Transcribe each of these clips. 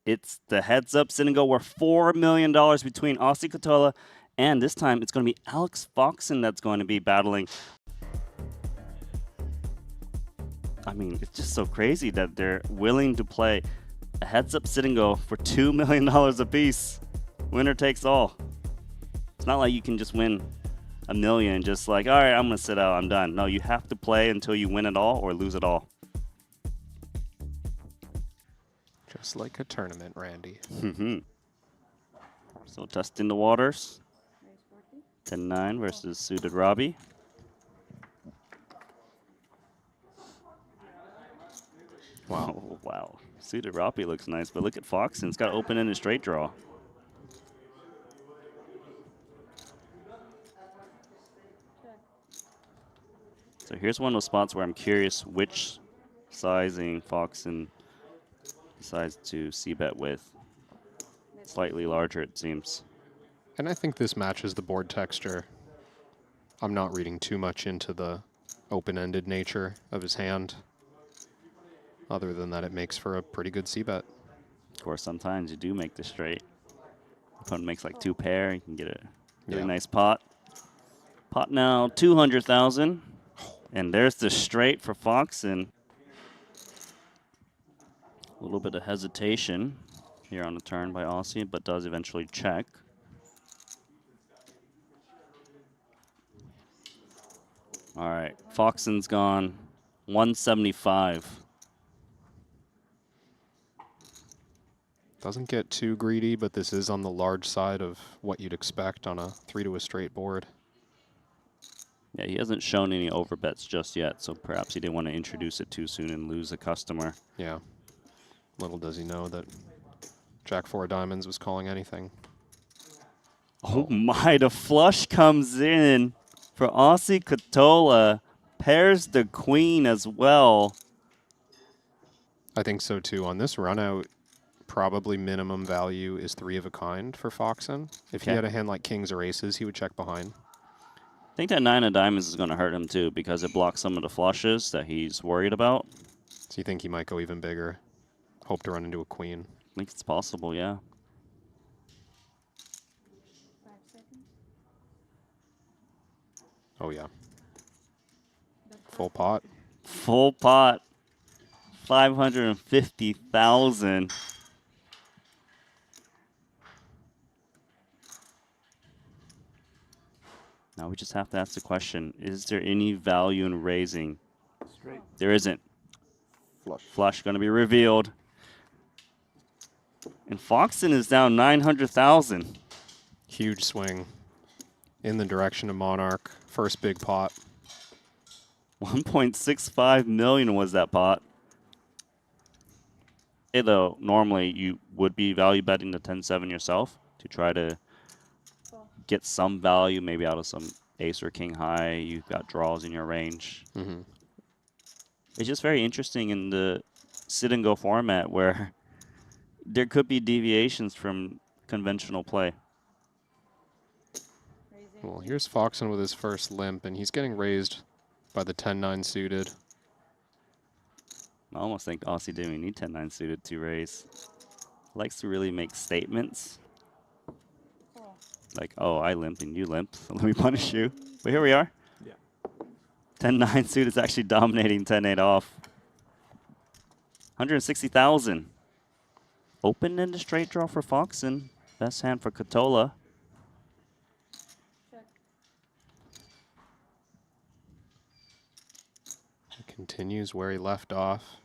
It's the heads-up sit and go. We're $4 million between Ossi, Ketola, and this time it's going to be Alex Foxen that's going to be battling. I mean, it's just so crazy that they're willing to play a heads-up sit and go for $2 million apiece. Winner takes all. It's not like you can just win $1 million just like, all right, I'm going to sit out, I'm done. No, you have to play until you win it all or lose it all. Just like a tournament, Randy. So testing the waters. 10-9 versus suited Robbie. Wow. Oh, wow. Suited Robbie looks nice, but look at Foxen. It's got open in a straight draw. So here's one of those spots where I'm curious which sizing Foxen decides to c-bet with. Slightly larger, it seems. And I think this matches the board texture. I'm not reading too much into the open-ended nature of his hand. Other than that, it makes for a pretty good c-bet. Of course, sometimes you do make the straight. Opponent makes like 2 pair, you can get a really nice pot. Pot now 200,000. And there's the straight for Foxen. A little bit of hesitation here on the turn by Ossi, but does eventually check. All right, Foxen's gone 175. Doesn't get too greedy, but this is on the large side of what you'd expect on a 3 to a straight board. Yeah, he hasn't shown any overbets just yet, so perhaps he didn't want to introduce it too soon and lose a customer. Yeah. Little does he know that Jack 4 of diamonds was calling anything. Oh my, the flush comes in for Ossi. Ketola. Pairs the queen as well. I think so too. On this run out, probably minimum value is 3 of a kind for Foxen. If he had a hand like kings or aces, he would check behind. I think that 9 of diamonds is going to hurt him too because it blocks some of the flushes that he's worried about. So you think he might go even bigger? Hope to run into a queen. I think it's possible, yeah. Oh, yeah. Full pot. Full pot. 550,000. Now we just have to ask the question, is there any value in raising? Straight. There isn't. Flush. Flush going to be revealed. And Foxen is down 900,000. Huge swing in the direction of Monarch. First big pot. 1.65 million was that pot. Though normally you would be value betting the 10-7 yourself to try to get some value, maybe out of some ace or king high. You've got draws in your range. It's just very interesting in the sit and go format where there could be deviations from conventional play. Well, here's Foxen with his first limp, and he's getting raised by the 10-9 suited. I almost think Ossi didn't even need 10-9 suited to raise. Likes to really make statements. Like, oh, I limp and you limp, so let me punish you. But here we are. Yeah. 10-9 suit is actually dominating 10-8 off. 160,000. Open in the straight draw for Foxen. Best hand for Ketola. He continues where he left off.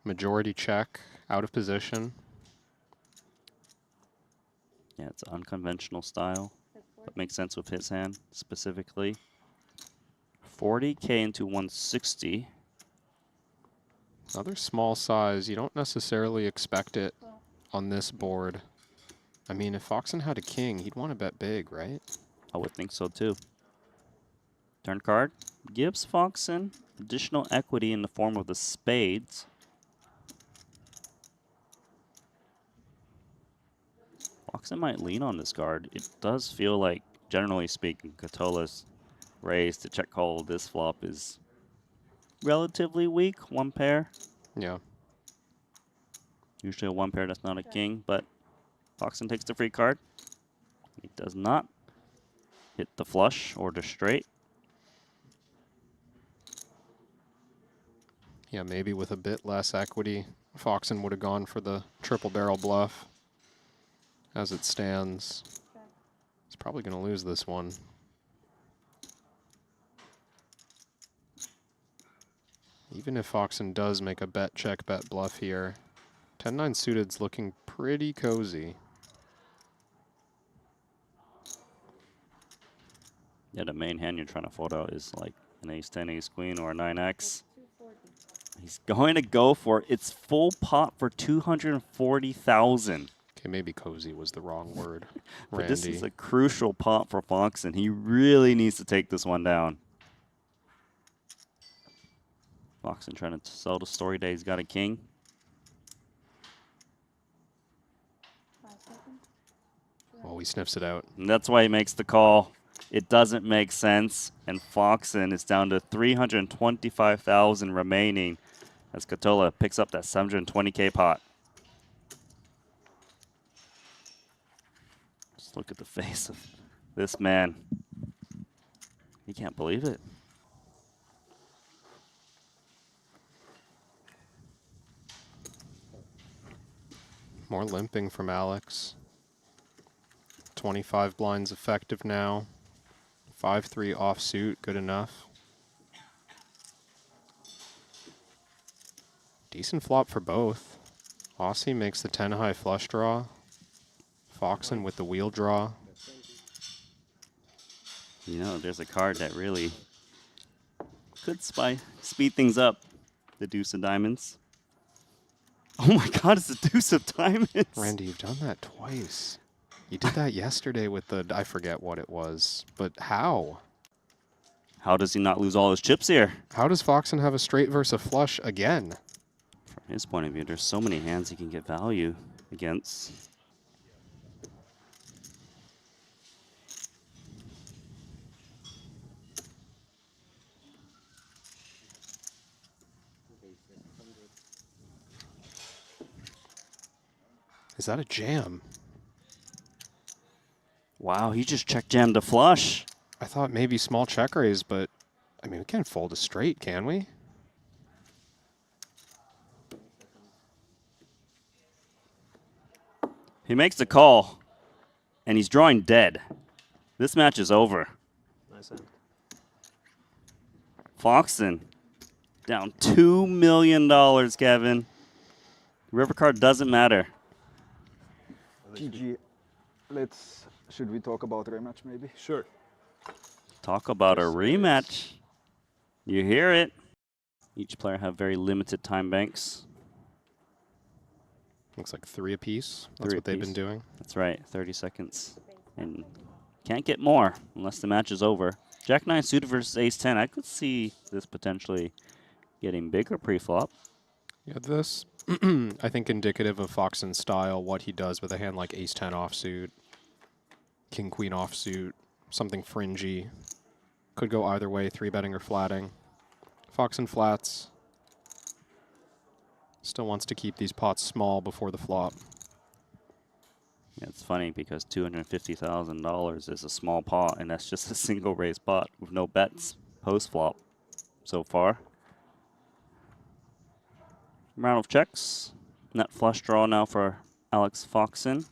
Majority check, out of position. Yeah, it's an unconventional style. That makes sense with his hand specifically. 40K into 160. Another small size. You don't necessarily expect it on this board. I mean, if Foxen had a king, he'd want to bet big, right? I would think so too. Turn card gives Foxen additional equity in the form of the spades. Foxen might lean on this card. It does feel like, generally speaking, Ketola's raise to check call this flop is relatively weak, one pair. Yeah. Usually a one pair that's not a king, but Foxen takes the free card. He does not hit the flush or the straight. Yeah, maybe with a bit less equity, Foxen would have gone for the triple barrel bluff. As it stands, he's probably going to lose this one. Even if Foxen does make a bet, check, bet, bluff here, 10-9 suited's looking pretty cozy. Yeah, the main hand you're trying to fold out is like an ace-10, ace-queen, or a 9x. He's going to go for its full pot for 240,000. Okay, maybe cozy was the wrong word. But Randy. this is a crucial pot for Foxen. He really needs to take this one down. Foxen trying to sell the story that he's got a king. Oh, he sniffs it out. And that's why he makes the call. It doesn't make sense. And Foxen is down to 325,000 remaining as Ketola picks up that 720K pot. Just look at the face of this man. He can't believe it. More limping from Alex. 25 blinds effective now. 5-3 offsuit, good enough. Decent flop for both. Ossi makes the 10 high flush draw. Foxen with the wheel draw. You know, there's a card that really could speed things up. The deuce of diamonds. Oh my god, it's the deuce of diamonds. Randy, you've done that twice. You did that yesterday with the, I forget what it was, but how? How does he not lose all his chips here? How does Foxen have a straight versus a flush again? From his point of view, there's so many hands he can get value against. Is that a jam? Wow, he just check jammed a flush. I thought maybe small check raise, but I mean, we can't fold a straight, can we? He makes the call, and he's drawing dead. This match is over. Nice hand. Foxen down $2 million, Kevin. River card doesn't matter. GG. Should we talk about rematch maybe? Sure. Talk about a Yes, rematch. You hear it. Each player have very limited time banks. Looks like 3 apiece. That's Three what they've been apiece. doing. That's right, 30 seconds. And can't get more unless the match is over. Jack 9 suited versus Ace 10. I could see this potentially getting bigger pre-flop. Yeah, this, I think, indicative of Foxen's style, what he does with a hand like Ace 10 offsuit, King Queen offsuit, something fringy. Could go either way, 3-betting or flatting. Foxen flats. Still wants to keep these pots small before the flop. Yeah, it's funny because $250,000 is a small pot, and that's just a single raise pot with no bets post-flop so far. Round of checks. Net flush draw now for Alex Foxen.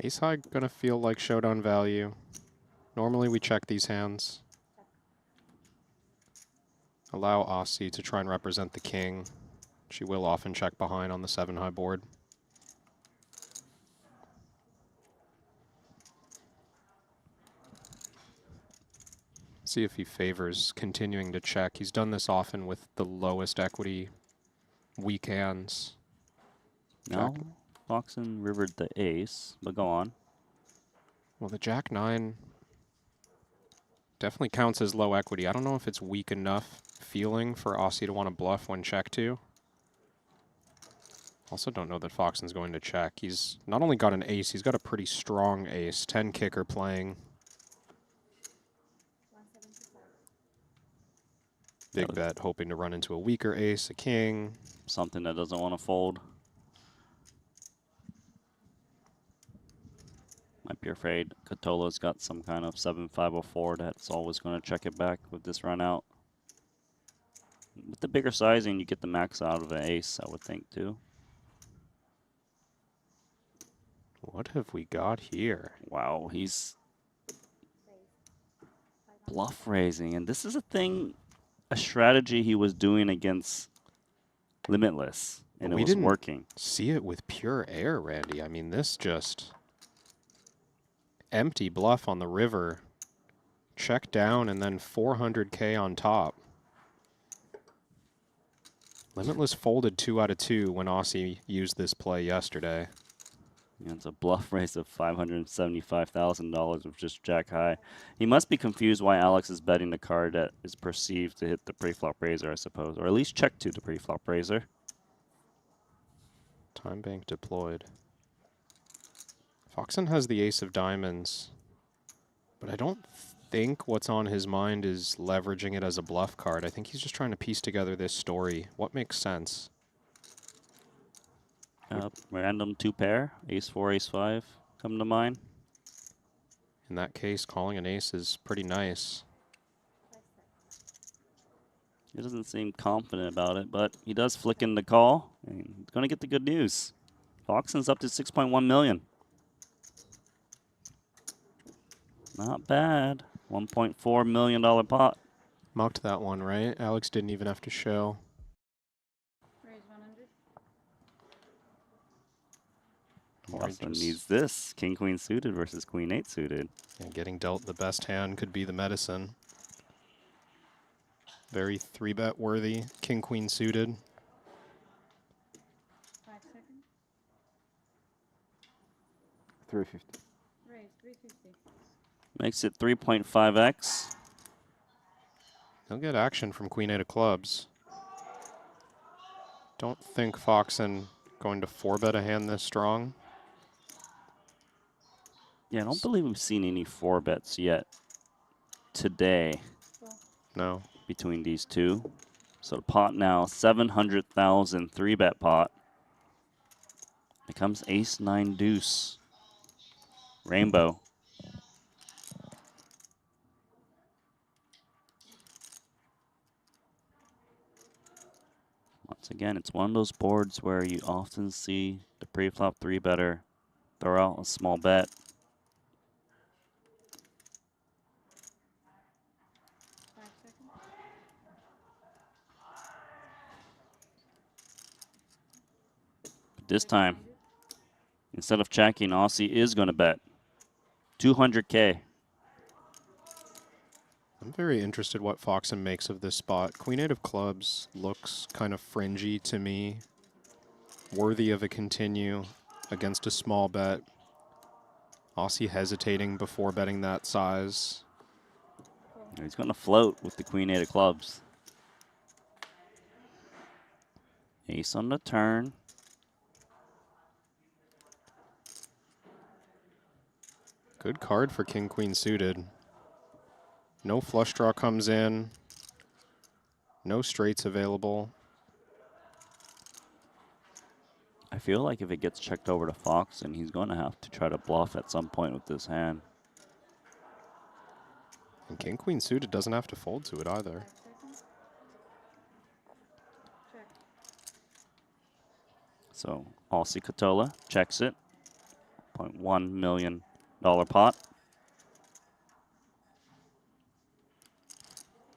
Ace high gonna feel like showdown value. Normally we check these hands. Allow Ossi to try and represent the king. She will often check behind on the 7 high board. See if he favors continuing to check. He's done this often with the lowest equity, weak hands. No, Foxen rivered the ace, but go on. Well, the Jack 9 definitely counts as low equity. I don't know if it's weak enough feeling for Ossi to want to bluff when check to. Also don't know that Foxen's going to check. He's not only got an ace, he's got a pretty strong ace. 10 kicker playing. Big bet, hoping to run into a weaker ace, a king. Something that doesn't want to fold. Might be afraid Ketola's got some kind of 7-504 that's always going to check it back with this run out. With the bigger sizing, you get the max out of an ace, I would think, too. What have we got here? Wow, he's bluff raising. And this is a strategy he was doing against Limitless. And We it was didn't working. see it with pure air, Randy. I mean, this just empty bluff on the river. Check down and then 400K on top. Limitless folded 2 out of 2 when Ossi used this play yesterday. Yeah, it's a bluff raise of $575,000 with just jack high. He must be confused why Alex is betting the card that is perceived to hit the pre-flop raiser, I suppose. Or at least check to the pre-flop raiser. Time bank deployed. Foxen has the ace of diamonds, but I don't think what's on his mind is leveraging it as a bluff card. I think he's just trying to piece together this story. What makes sense? Random 2-pair, ace-4, ace-5 come to mind. In that case, calling an ace is pretty nice. He doesn't seem confident about it, but he does flick in the call, and he's going to get the good news. Foxen's up to 6.1 million. Not bad. $1.4 million pot. Mucked that one, right? Alex didn't even have to show. Raise 100. Or he Also just- needs this. King-Queen suited versus Queen-8 suited. Yeah, getting dealt the best hand could be the medicine. Very 3-bet worthy. King-Queen suited. 5 seconds. 350. Raise 350. Makes it 3.5x. He'll get action from Queen-8 of clubs. Don't think Foxen going to 4-bet a hand this strong. Yeah, I don't believe we've seen any 4-bets yet today No. between these two. So the pot now, 700,000 3-bet pot. Becomes ace-9 deuce. Rainbow. Once again, it's one of those boards where you often see the pre-flop 3-better throw out a small bet. But this time, instead of checking, Ossi is going to bet 200K. I'm very interested what Foxen makes of this spot. Queen-8 of clubs looks kind of fringy to me. Worthy of a continue against a small bet. Ossi hesitating before betting that size. He's going to float with the Queen-8 of clubs. Ace on the turn. Good card for King-Queen suited. No flush draw comes in. No straights available. I feel like if it gets checked over to Foxen, he's going to have to try to bluff at some point with this hand. And King-Queen suited doesn't have to fold to it either. 5 seconds. Check. So Ossi Ketola checks it. $0.1 million pot.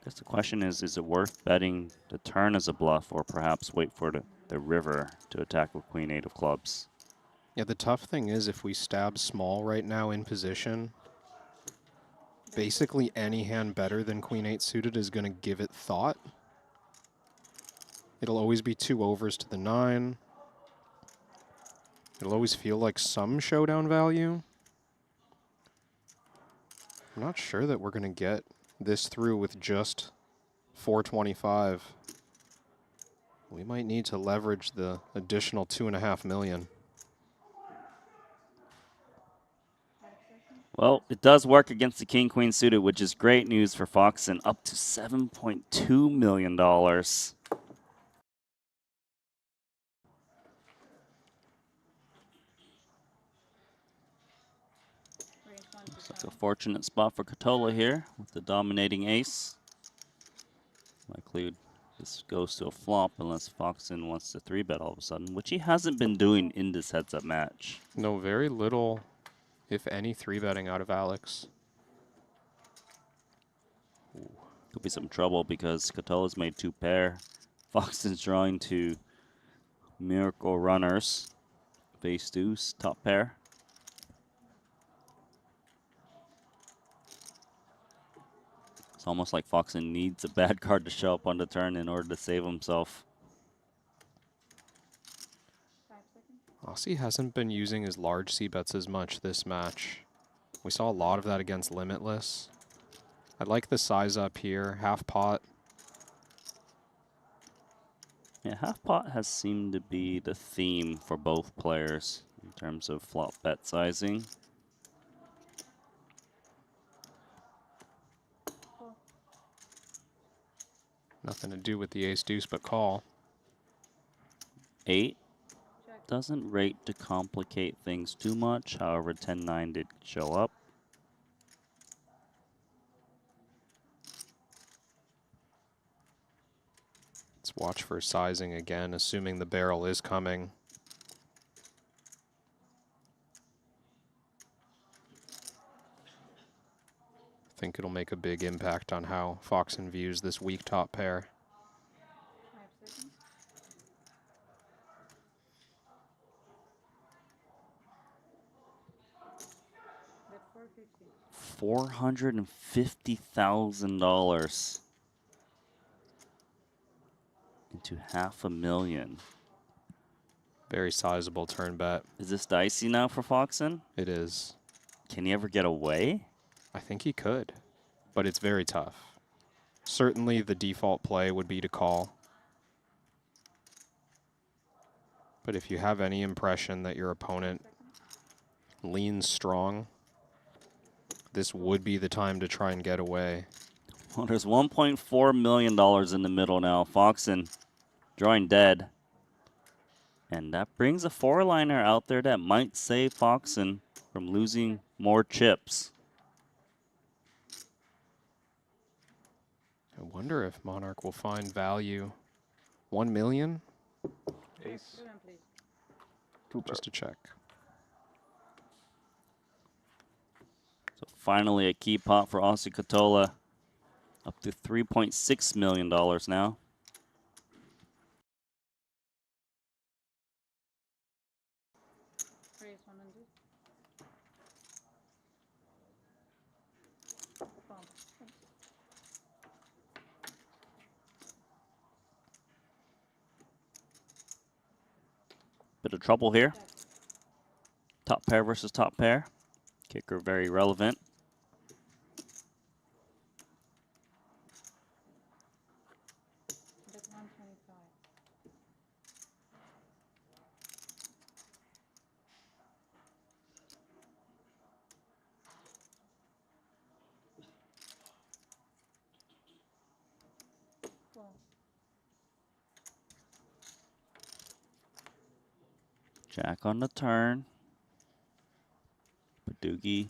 I guess the question is it worth betting the turn as a bluff or perhaps wait for the river to attack with Queen-8 of clubs? Yeah, the tough thing is if we stab small right now in position, basically any hand better than Queen-8 suited is going to give it thought. It'll always be 2 overs to the 9. It'll always feel like some showdown value. I'm not sure that we're going to get this through with just 425. We might need to leverage the additional 2.5 million. 5 seconds. Well, it does work against the king-queen suited, which is great news for Foxen, up to $7.2 million. Raise Looks like 125. a fortunate spot for Ketola here with the dominating ace. Likely this goes to a flop unless Foxen wants to 3-bet all of a sudden, which he hasn't been doing in this heads-up match. No, very little, if any, 3-betting out of Alex. Could be some trouble because Ketola's made 2 pair. Foxen's drawing to Miracle Runners. Face deuce, top pair. It's almost like Foxen needs a bad card to show up on the turn in order to save himself. 5 seconds. Ossi hasn't been using his large c-bets as much this match. We saw a lot of that against Limitless. I like the size up here, half pot. Yeah, half pot has seemed to be the theme for both players in terms of flop bet sizing. Call. Nothing to do with the ace deuce but call. 8 Check. doesn't rate to complicate things too much. However, 10-9 did show up. Let's watch for sizing again, assuming the barrel is coming. I think it'll make a big impact on how Foxen views this weak top pair. 5 seconds. Bet 450. $450,000 into $500,000. Very sizable turn bet. Is this dicey now for Foxen? It is. Can he ever get away? I think he could, but it's very tough. Certainly the default play would be to call. But if you have any impression that your opponent leans strong, this would be the time to try and get away. Well, there's $1.4 million in the middle now. Foxen drawing dead. And that brings a 4-liner out there that might save Foxen from losing more chips. I wonder if Monarch will find value. 1 million? Ace, Prudent, please. 2 pair. Just to check. So finally a key pot for Ossi Ketola. Up to $3.6 million now. Raise 100. Call. Bit of trouble here. Check. Top pair versus top pair. Kicker very relevant. Bet 125. Call. Jack on the turn. Padoogie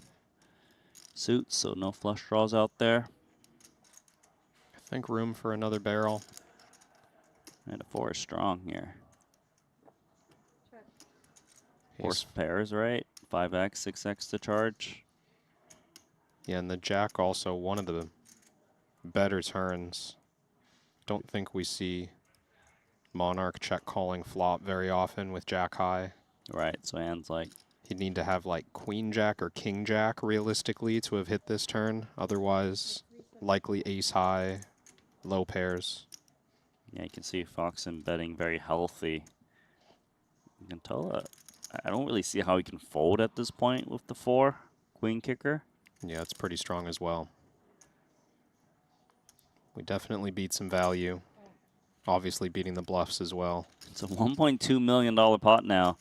suits, so no flush draws out there. I think room for another barrel. And a 4 is strong here. Check. Force pairs, right? 5x, 6x to charge. Yeah, and the jack also one of the better turns. Don't think we see Monarch check calling flop very often with jack high. Right, so hands like, He'd need to have like queen jack or king jack realistically to have hit this turn. Otherwise, likely ace high, low pairs. yeah, you can see Foxen betting very healthy. You can tell, I don't really see how he can fold at this point with the 4 queen kicker. Yeah, it's pretty strong as well. We definitely beat some value. Obviously beating the bluffs as well. It's a $1.2 million pot now.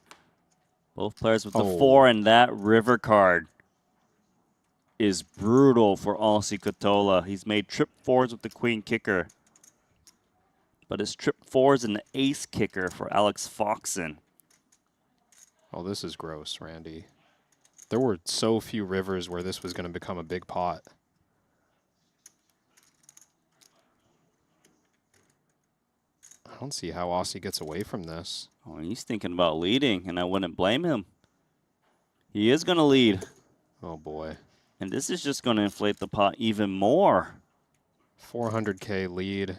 Both players with the Oh. 4 and that river card. is brutal for Ossi Ketola. He's made trip fours with the queen kicker. But his trip fours and the ace kicker for Alex Foxen. Oh, this is gross, Randy. There were so few rivers where this was going to become a big pot. I don't see how Ossi gets away from this. Oh, he's thinking about leading, and I wouldn't blame him. He is going to lead. Oh, boy. And this is just going to inflate the pot even more. 400K lead.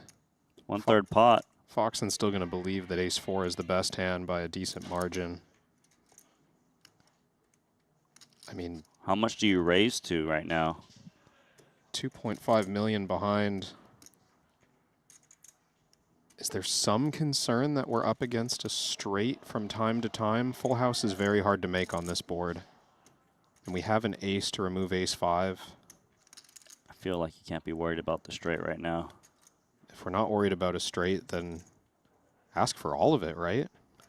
1/3 pot. Foxen's still going to believe that ace-4 is the best hand by a decent margin. I mean, How much do you raise to right now? 2.5 million behind. Is there some concern that we're up against a straight from time to time? Full house is very hard to make on this board. And we have an ace to remove ace-5. I feel like you can't be worried about the straight right now. If we're not worried about a straight, then ask for all of it, right?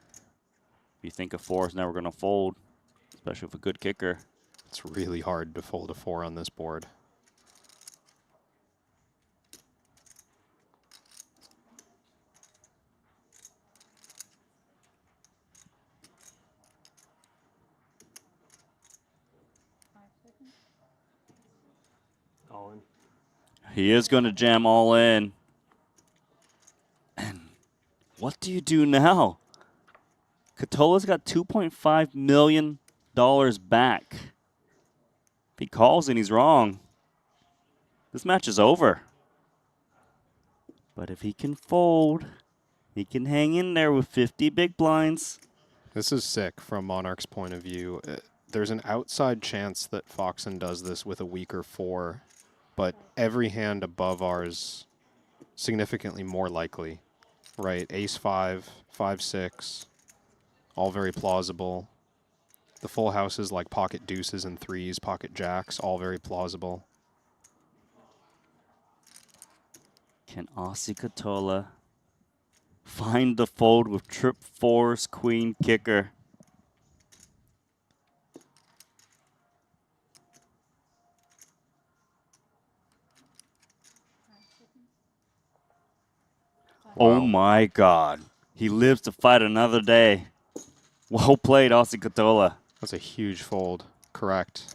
If you think a 4 is never going to fold, especially with a good kicker. It's really hard to fold a 4 on this board. All in. He is going to jam all in. And what do you do now? Ketola's got $2.5 million back. If he calls and he's wrong, this match is over. But if he can fold, he can hang in there with 50 big blinds. This is sick from Monarch's point of view. There's an outside chance that Foxen does this with a weaker 4, but every hand above ours significantly more likely, right? Ace-5, 5-6, all very plausible. The full houses like pocket deuces and 3s, pocket jacks, all very plausible. Can Ossi Ketola find the fold with trip 4's queen kicker? Oh Wow. my God. He lives to fight another day. Well played, Ossi Ketola. That's a huge fold. Correct.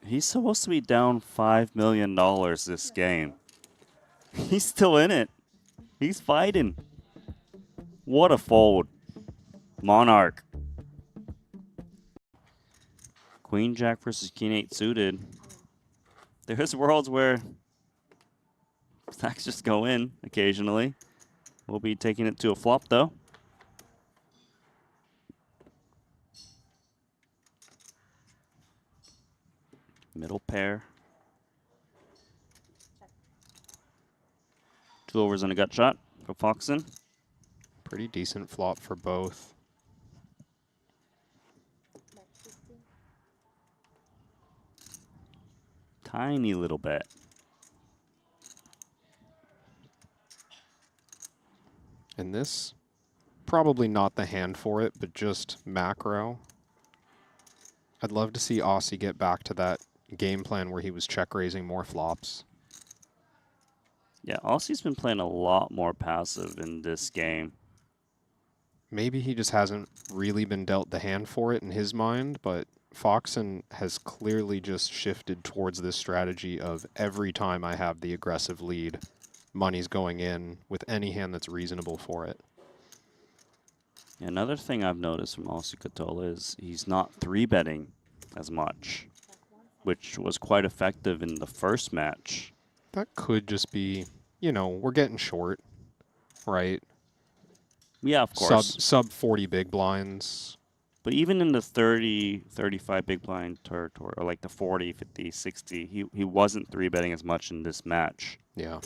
He's supposed to be down $5 million this game. He's still in it. He's fighting. What a fold. Monarch. Queen Jack versus King 8 suited. There's worlds where stacks just go in occasionally. We'll be taking it to a flop though. Middle pair. 2 overs and a gut shot for Foxen. Pretty decent flop for both. Tiny little bet. And this, probably not the hand for it, but just macro. I'd love to see Ossi get back to that game plan where he was check raising more flops. Yeah, Ossi's been playing a lot more passive in this game. Maybe he just hasn't really been dealt the hand for it in his mind, but Foxen has clearly just shifted towards this strategy of every time I have the aggressive lead, money's going in with any hand that's reasonable for it. Another thing I've noticed from Ossi Ketola is he's not 3-betting as much, which was quite effective in the first match. That could just be, you know, we're getting short, right? Yeah, of course. Sub 40 big blinds. But even in the 30, 35 big blind territory, or like the 40, 50, 60, he wasn't 3-betting as much in this match. Yeah.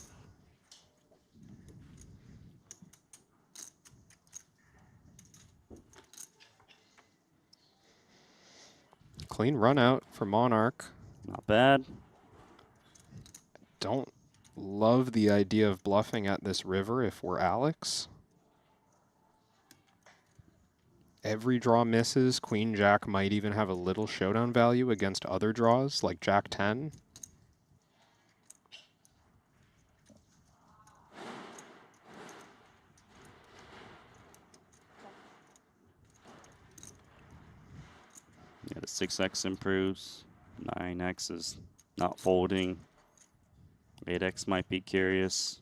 Clean run out for Monarch. Not bad. Don't love the idea of bluffing at this river if we're Alex. every draw misses, Queen Jack might even have a little showdown value against other draws, like Jack 10. Yeah, the 6x improves. 9x is not folding. 8x might be curious.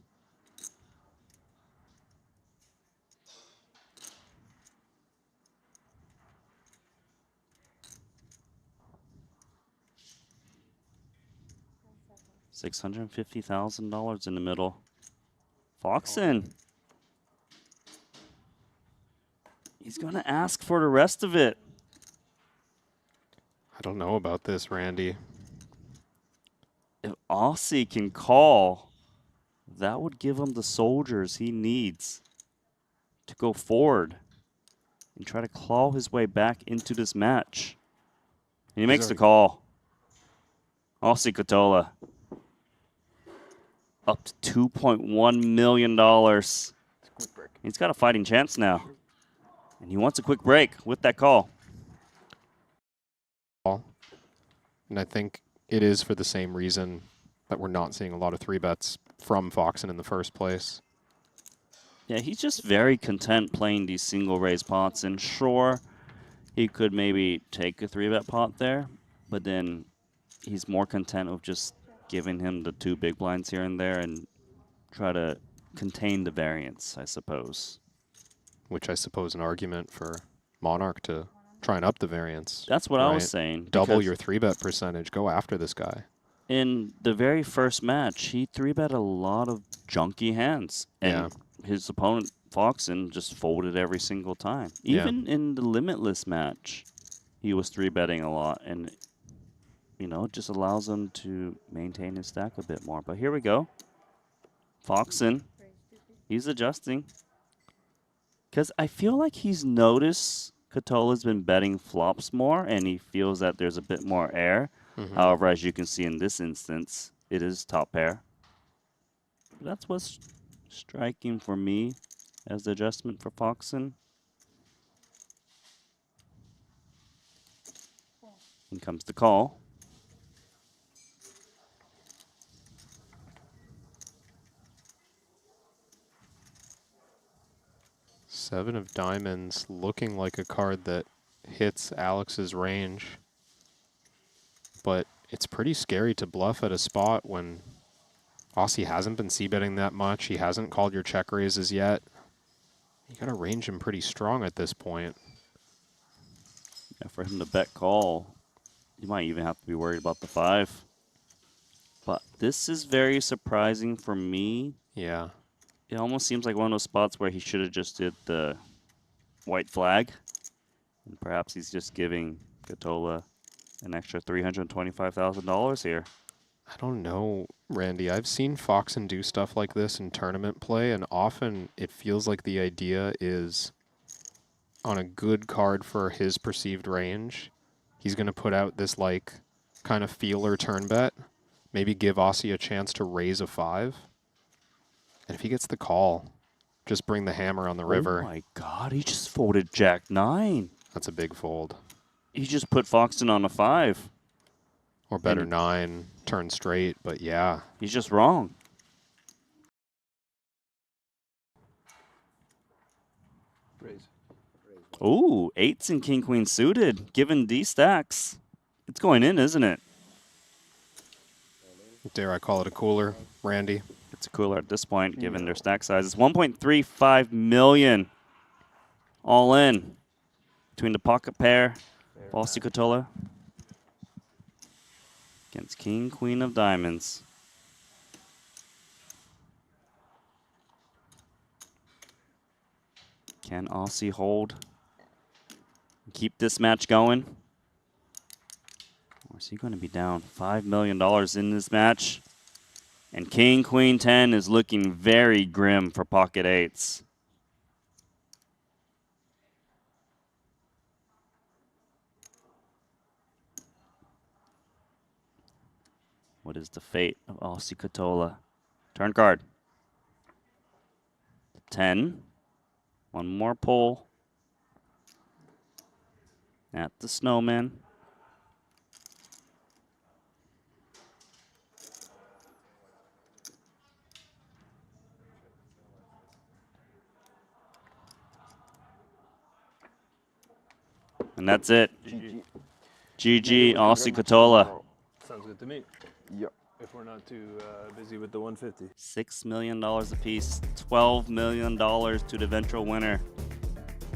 $650,000 in the middle. Foxen. He's going to ask for the rest of it. I don't know about this, Randy. If Ossi can call, that would give him the soldiers he needs to go forward and try to claw his way back into this match. And he makes the call. Ossi Ketola. Up to $2.1 million. Quick break. He's got a fighting chance now. And he wants a quick break with that call. And I think it is for the same reason that we're not seeing a lot of 3-bets from Foxen in the first place. Yeah, he's just very content playing these single raise pots. And sure, he could maybe take a 3-bet pot there, but then he's more content with just giving him the 2 big blinds here and there and try to contain the variance, I suppose. Which I suppose an argument for Monarch to try and up the variance. That's what I was saying. Double your 3-bet percentage. Go after this guy. In the very first match, he 3-bet a lot of junky hands. And his opponent, Foxen, just folded every single time. Even in the Limitless match, he was 3-betting a lot. And, you know, it just allows him to maintain his stack a bit more. But here we go. Foxen, he's adjusting. Because I feel like he's noticed Ketola's been betting flops more, and he feels that there's a bit more air. However, as you can see in this instance, it is top pair. That's what's striking for me as the adjustment for Foxen. In comes the call. Seven of diamonds, looking like a card that hits Alex's range. But it's pretty scary to bluff at a spot when Ossi hasn't been c-betting that much. He hasn't called your check raises yet. You got to range him pretty strong at this point. Yeah, for him to bet call, you might even have to be worried about the 5. But this is very surprising for me. Yeah. It almost seems like one of those spots where he should have just did the white flag. And perhaps he's just giving Ketola an extra $325,000 here. I don't know, Randy. I've seen Foxen do stuff like this in tournament play, and often it feels like the idea is on a good card for his perceived range, he's going to put out this like kind of feeler turn bet, maybe give Ossi a chance to raise a 5. And if he gets the call, just bring the hammer on the river. Oh my God, he just folded Jack 9. That's a big fold. He just put Foxen on a 5. Or better 9, turn straight, but yeah. He's just wrong. Raise. Ooh, 8s and King Queen suited. Given these stacks, it's going in, isn't it? Dare I call it a cooler, Randy? It's a cooler at this point, given their stack sizes. 1.35 million all in between the pocket pair, Ossi Ketola, against King, Queen of Diamonds. Can Ossi hold? Keep this match going? Or is he going to be down $5 million in this match? And King, Queen 10 is looking very grim for pocket 8s. What is the fate of Ossi Ketola? Turn card. 10. One more pull. at the snowman. And that's it. GG. GG, Ossi Ketola. Sounds good to me. Yep. If we're not too busy with the 150. $6 million apiece, $12 million to the eventual winner.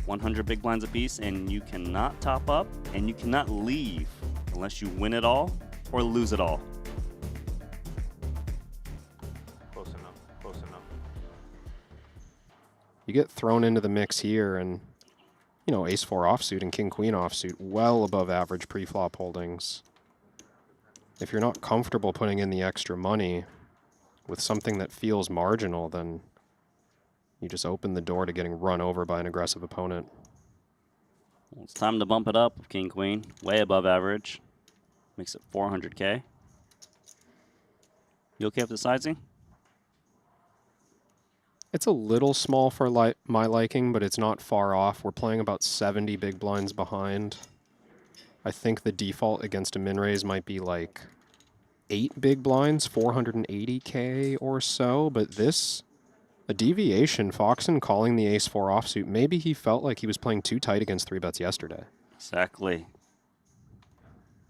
100 big blinds apiece, and you cannot top up, and you cannot leave unless you win it all or lose it all. Close enough. Close enough. You get thrown into the mix here, and you know, ace-4 offsuit and king-queen offsuit, well above average pre-flop holdings. If you're not comfortable putting in the extra money with something that feels marginal, then you just open the door to getting run over by an aggressive opponent. Well, it's time to bump it up with king queen, way above average. Makes it 400K. You okay with the sizing? It's a little small for my liking, but it's not far off. We're playing about 70 big blinds behind. I think the default against a min raise might be like 8 big blinds, 480K or so, but this, a deviation, Foxen calling the ace-4 offsuit, maybe he felt like he was playing too tight against 3-bets yesterday. Exactly.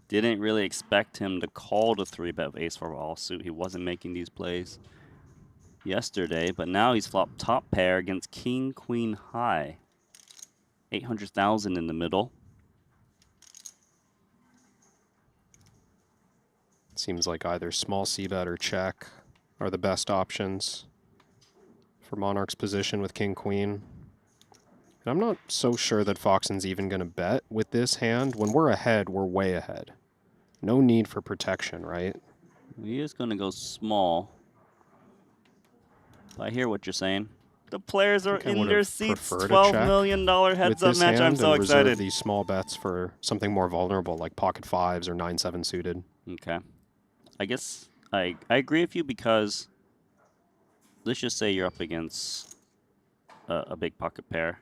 Didn't really expect him to call the 3-bet with ace-4 offsuit. He wasn't making these plays yesterday, but now he's flopped top pair against king queen high. 800,000 in the middle. Seems like either small c-bet or check are the best options for Monarch's position with king-queen. And I'm not so sure that Foxen's even going to bet with this hand. When we're ahead, we're way ahead. No need for protection, right? He is going to go small. I hear what you're saying. The players are in their seats. $12 million heads-up match. I'm so excited. These small bets for something more vulnerable, like pocket fives or 9-7 suited. Okay. I guess I agree with you because let's just say you're up against a big pocket pair.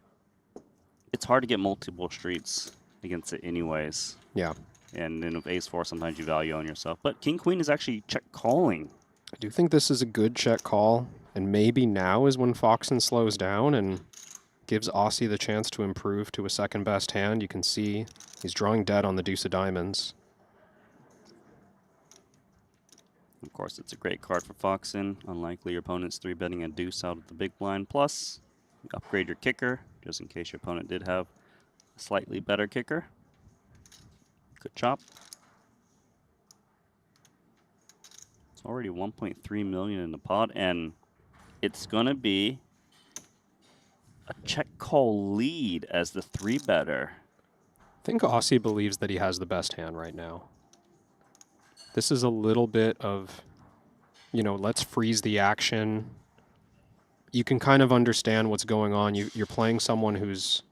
It's hard to get multiple streets against it anyways. Yeah. And then with ace-4, sometimes you value on yourself. But king-queen is actually check calling. I do think this is a good check call. And maybe now is when Foxen slows down and gives Ossi the chance to improve to a second best hand. You can see he's drawing dead on the deuce of diamonds. Of course, it's a great card for Foxen. Unlikely your opponent's 3-betting a deuce out of the big blind. Plus, you upgrade your kicker, just in case your opponent did have a slightly better kicker. Good chop. It's already 1.3 million in the pot, and it's going to be a check call lead as the 3-better. I think Ossi believes that he has the best hand right now. This is a little bit of, you know, let's freeze the action. You can kind of understand what's going on. You're playing someone who's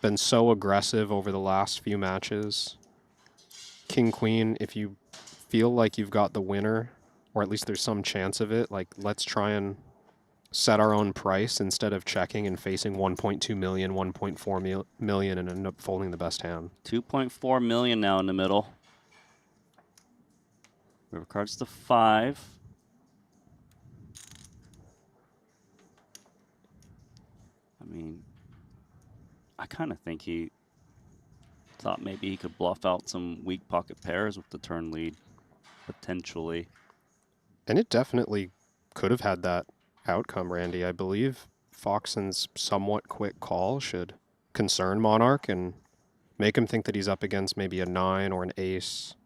been so aggressive over the last few matches. King-queen, if you feel like you've got the winner, or at least there's some chance of it, like let's try and set our own price instead of checking and facing 1.2 million, 1.4 million, and end up folding the best hand. 2.4 million now in the middle. River cards to 5. I mean, I kind of think he thought maybe he could bluff out some weak pocket pairs with the turn lead, potentially. And it definitely could have had that outcome, Randy. I believe Foxen's somewhat quick call should concern Monarch and make him think that he's up against maybe a 9 or an ace.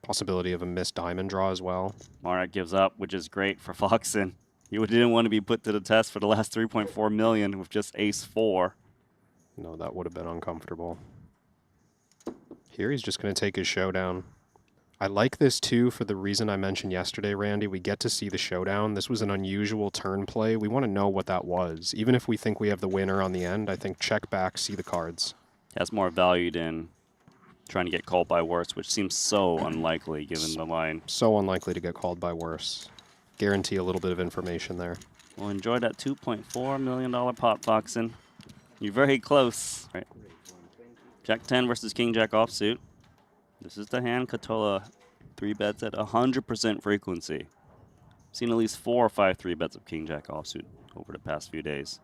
Possibility of a missed diamond draw as well. Monarch gives up, which is great for Foxen. He didn't want to be put to the test for the last 3.4 million with just ace-4. No, that would have been uncomfortable. Here he's just going to take his showdown. I like this too for the reason I mentioned yesterday, Randy. We get to see the showdown. This was an unusual turn play. We want to know what that was. Even if we think we have the winner on the end, I think check back, see the cards. Has more value than trying to get called by worse, which seems so unlikely given the line. So unlikely to get called by worse. Guarantee a little bit of information there. Well, enjoy that $2.4 million pot, Foxen. You're very close. Right. Jack-10 versus King-Jack offsuit. This is the hand Ketola 3-bets at 100% frequency. Seen at least 4 or 5 3-bets of King-Jack offsuit over the past few days.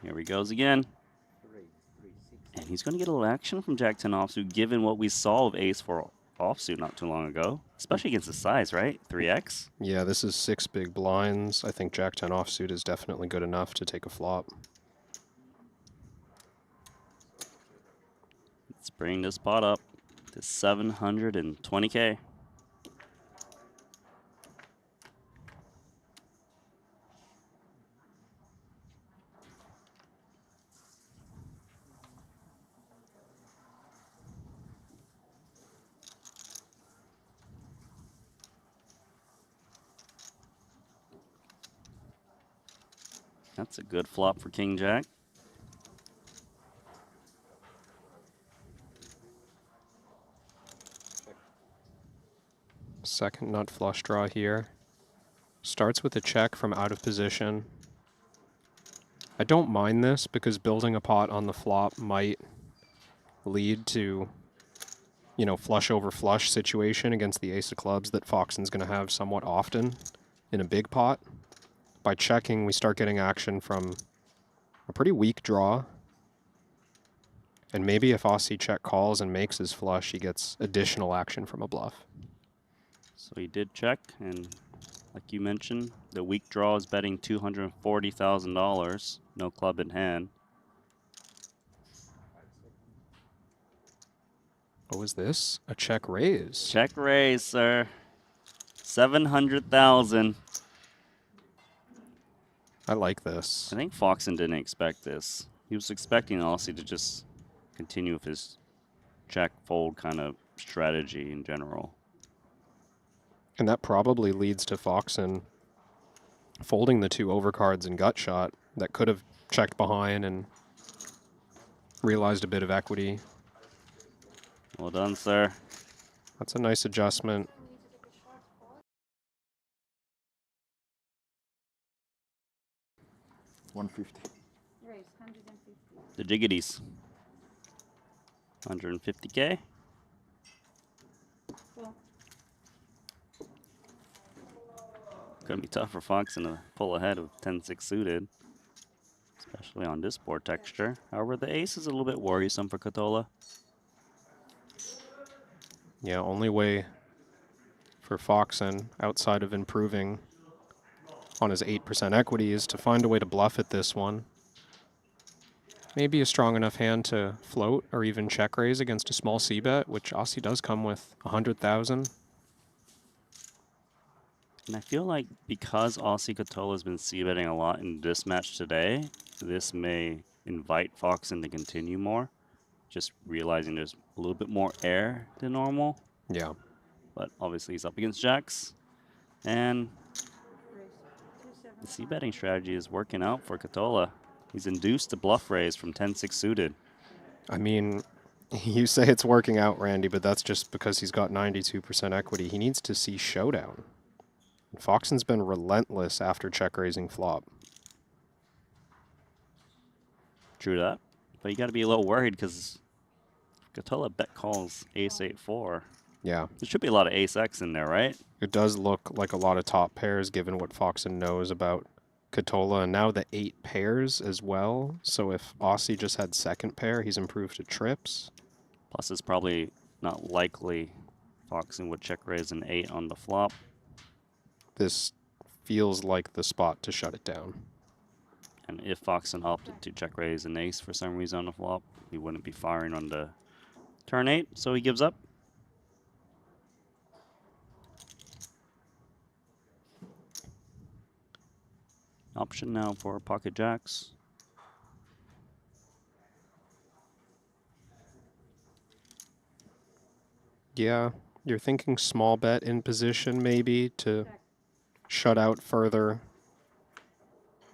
Here he goes again. And he's going to get a little action from Jack-10 offsuit, given what we saw of Ace-4 offsuit not too long ago. Especially against the size, right? 3x? Yeah, this is 6 big blinds. I think Jack-10 offsuit is definitely good enough to take a flop. Let's bring this pot up to 720K. That's a good flop for King Jack. Second nut flush draw here. Starts with a check from out of position. I don't mind this because building a pot on the flop might lead to, you know, flush over flush situation against the ace of clubs that Foxen's going to have somewhat often in a big pot. By checking, we start getting action from a pretty weak draw. And maybe if Ossi check calls and makes his flush, he gets additional action from a bluff. So he did check, and like you mentioned, the weak draw is betting $240,000. No club in hand. What was this? A check raise. Check raise, sir. 700,000. I like this. I think Foxen didn't expect this. He was expecting Ossi to just continue with his check fold kind of strategy in general. And that probably leads to Foxen folding the 2 overcards and gut shot that could have checked behind and realized a bit of equity. Well done, sir. That's a nice adjustment. $150. Raise 150. The jiggities. 150K. Cool. Gonna be tough for Foxen to pull ahead with 10-6 suited, especially on this board texture. However, the ace is a little bit worrisome for Ketola. Yeah, only way for Foxen, outside of improving on his 8% equity, is to find a way to bluff at this one. Maybe a strong enough hand to float or even check raise against a small c-bet, which Ossi does come with 100,000. And I feel like because Ossi Ketola has been c-betting a lot in this match today, this may invite Foxen to continue more. Just realizing there's a little bit more air than normal. Yeah. But obviously he's up against jacks. And Raise the 270. c-betting strategy is working out for Ketola. He's induced a bluff raise from 10-6 suited. I mean, you say it's working out, Randy, but that's just because he's got 92% equity. He needs to see showdown. Foxen's been relentless after check raising flop. True that. But you got to be a little worried because Ketola bet calls ace-8-4. Yeah. There should be a lot of ace-x in there, right? It does look like a lot of top pairs given what Foxen knows about Ketola, and now the 8 pairs as well. So if Ossi just had second pair, he's improved to trips. Plus, it's probably not likely Foxen would check raise an 8 on the flop. This feels like the spot to shut it down. And if Foxen opted to check raise an ace for some reason on the flop, he wouldn't be firing on the turn 8, so he gives up. Option now for pocket jacks. Yeah, you're thinking small bet in position maybe to Check. shut out further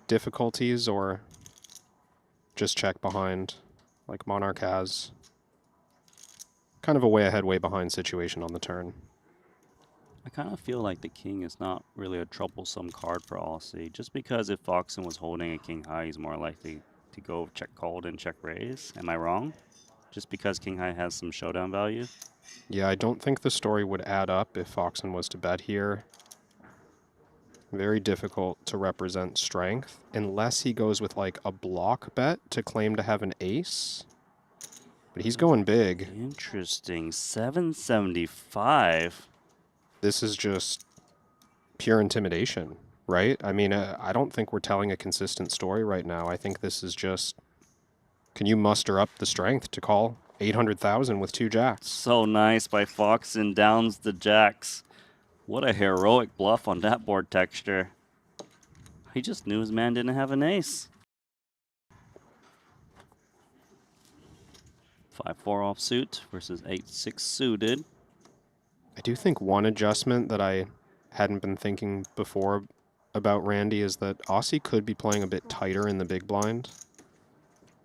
difficulties, or just check behind like Monarch has. Kind of a way ahead, way behind situation on the turn. I kind of feel like the king is not really a troublesome card for Ossi. Just because if Foxen was holding a king high, he's more likely to go check called and check raise. Am I wrong? Just because king high has some showdown value? Yeah, I don't think the story would add up if Foxen was to bet here. Very difficult to represent strength, unless he goes with like a block bet to claim to have an ace. But he's going big. Interesting. 775. This is just pure intimidation, right? I mean, I don't think we're telling a consistent story right now. I think this is just, can you muster up the strength to call 800,000 with 2 jacks? So nice by Foxen, downs the jacks. What a heroic bluff on that board texture. He just knew his man didn't have an ace. 5-4 offsuit versus 8-6 suited. I do think one adjustment that I hadn't been thinking before about Randy is that Ossi could be playing a bit tighter in the big blind.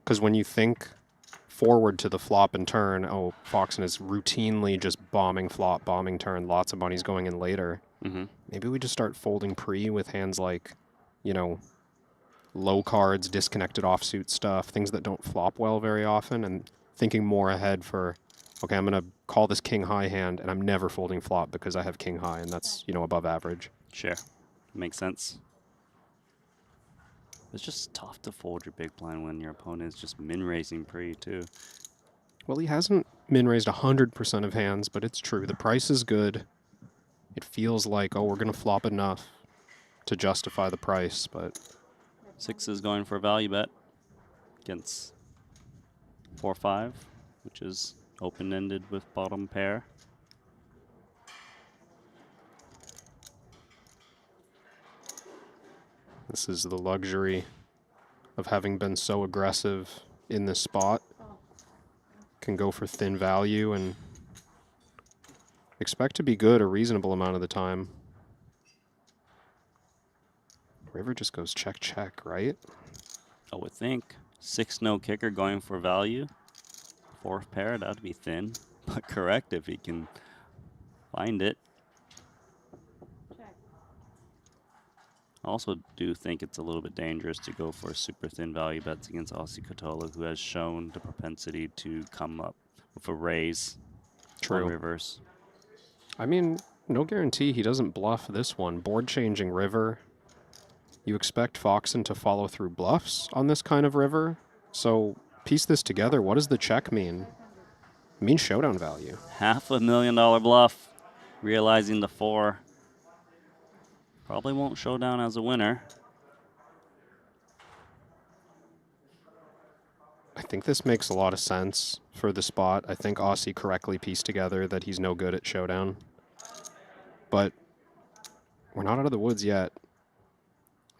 Because when you think forward to the flop and turn, oh, Foxen is routinely just bombing flop, bombing turn, lots of money's going in later. Maybe we just start folding pre with hands like, you know, low cards, disconnected offsuit stuff, things that don't flop well very often, and thinking more ahead for, okay, I'm going to call this king high hand, and I'm never folding flop because I have king high, and that's, you know, above average. Sure. Makes sense. It's just tough to fold your big blind when your opponent is just min-raising pre, too. Well, he hasn't min-raised 100% of hands, but it's true. The price is good. It feels like, oh, we're going to flop enough to justify the price, but 6 is going for a value bet against 4-5, which is open-ended with bottom pair. this is the luxury of having been so aggressive in this spot. Can go for thin value and expect to be good a reasonable amount of the time. River just goes check, check, right? I would think. 6-no kicker going for value. 4th pair, that would be thin, but correct if he can find it. Check. I also do think it's a little bit dangerous to go for super thin value bets against Ossi Ketola, who has shown the propensity to come up with a raise on rivers. I mean, no guarantee he doesn't bluff this one. Board changing river. You expect Foxen to follow through bluffs on this kind of river. So piece this together. What does the check mean? It means showdown value. $500,000 bluff, realizing the 4. Probably won't show down as a winner. I think this makes a lot of sense for the spot. I think Ossi correctly pieced together that he's no good at showdown. But we're not out of the woods yet.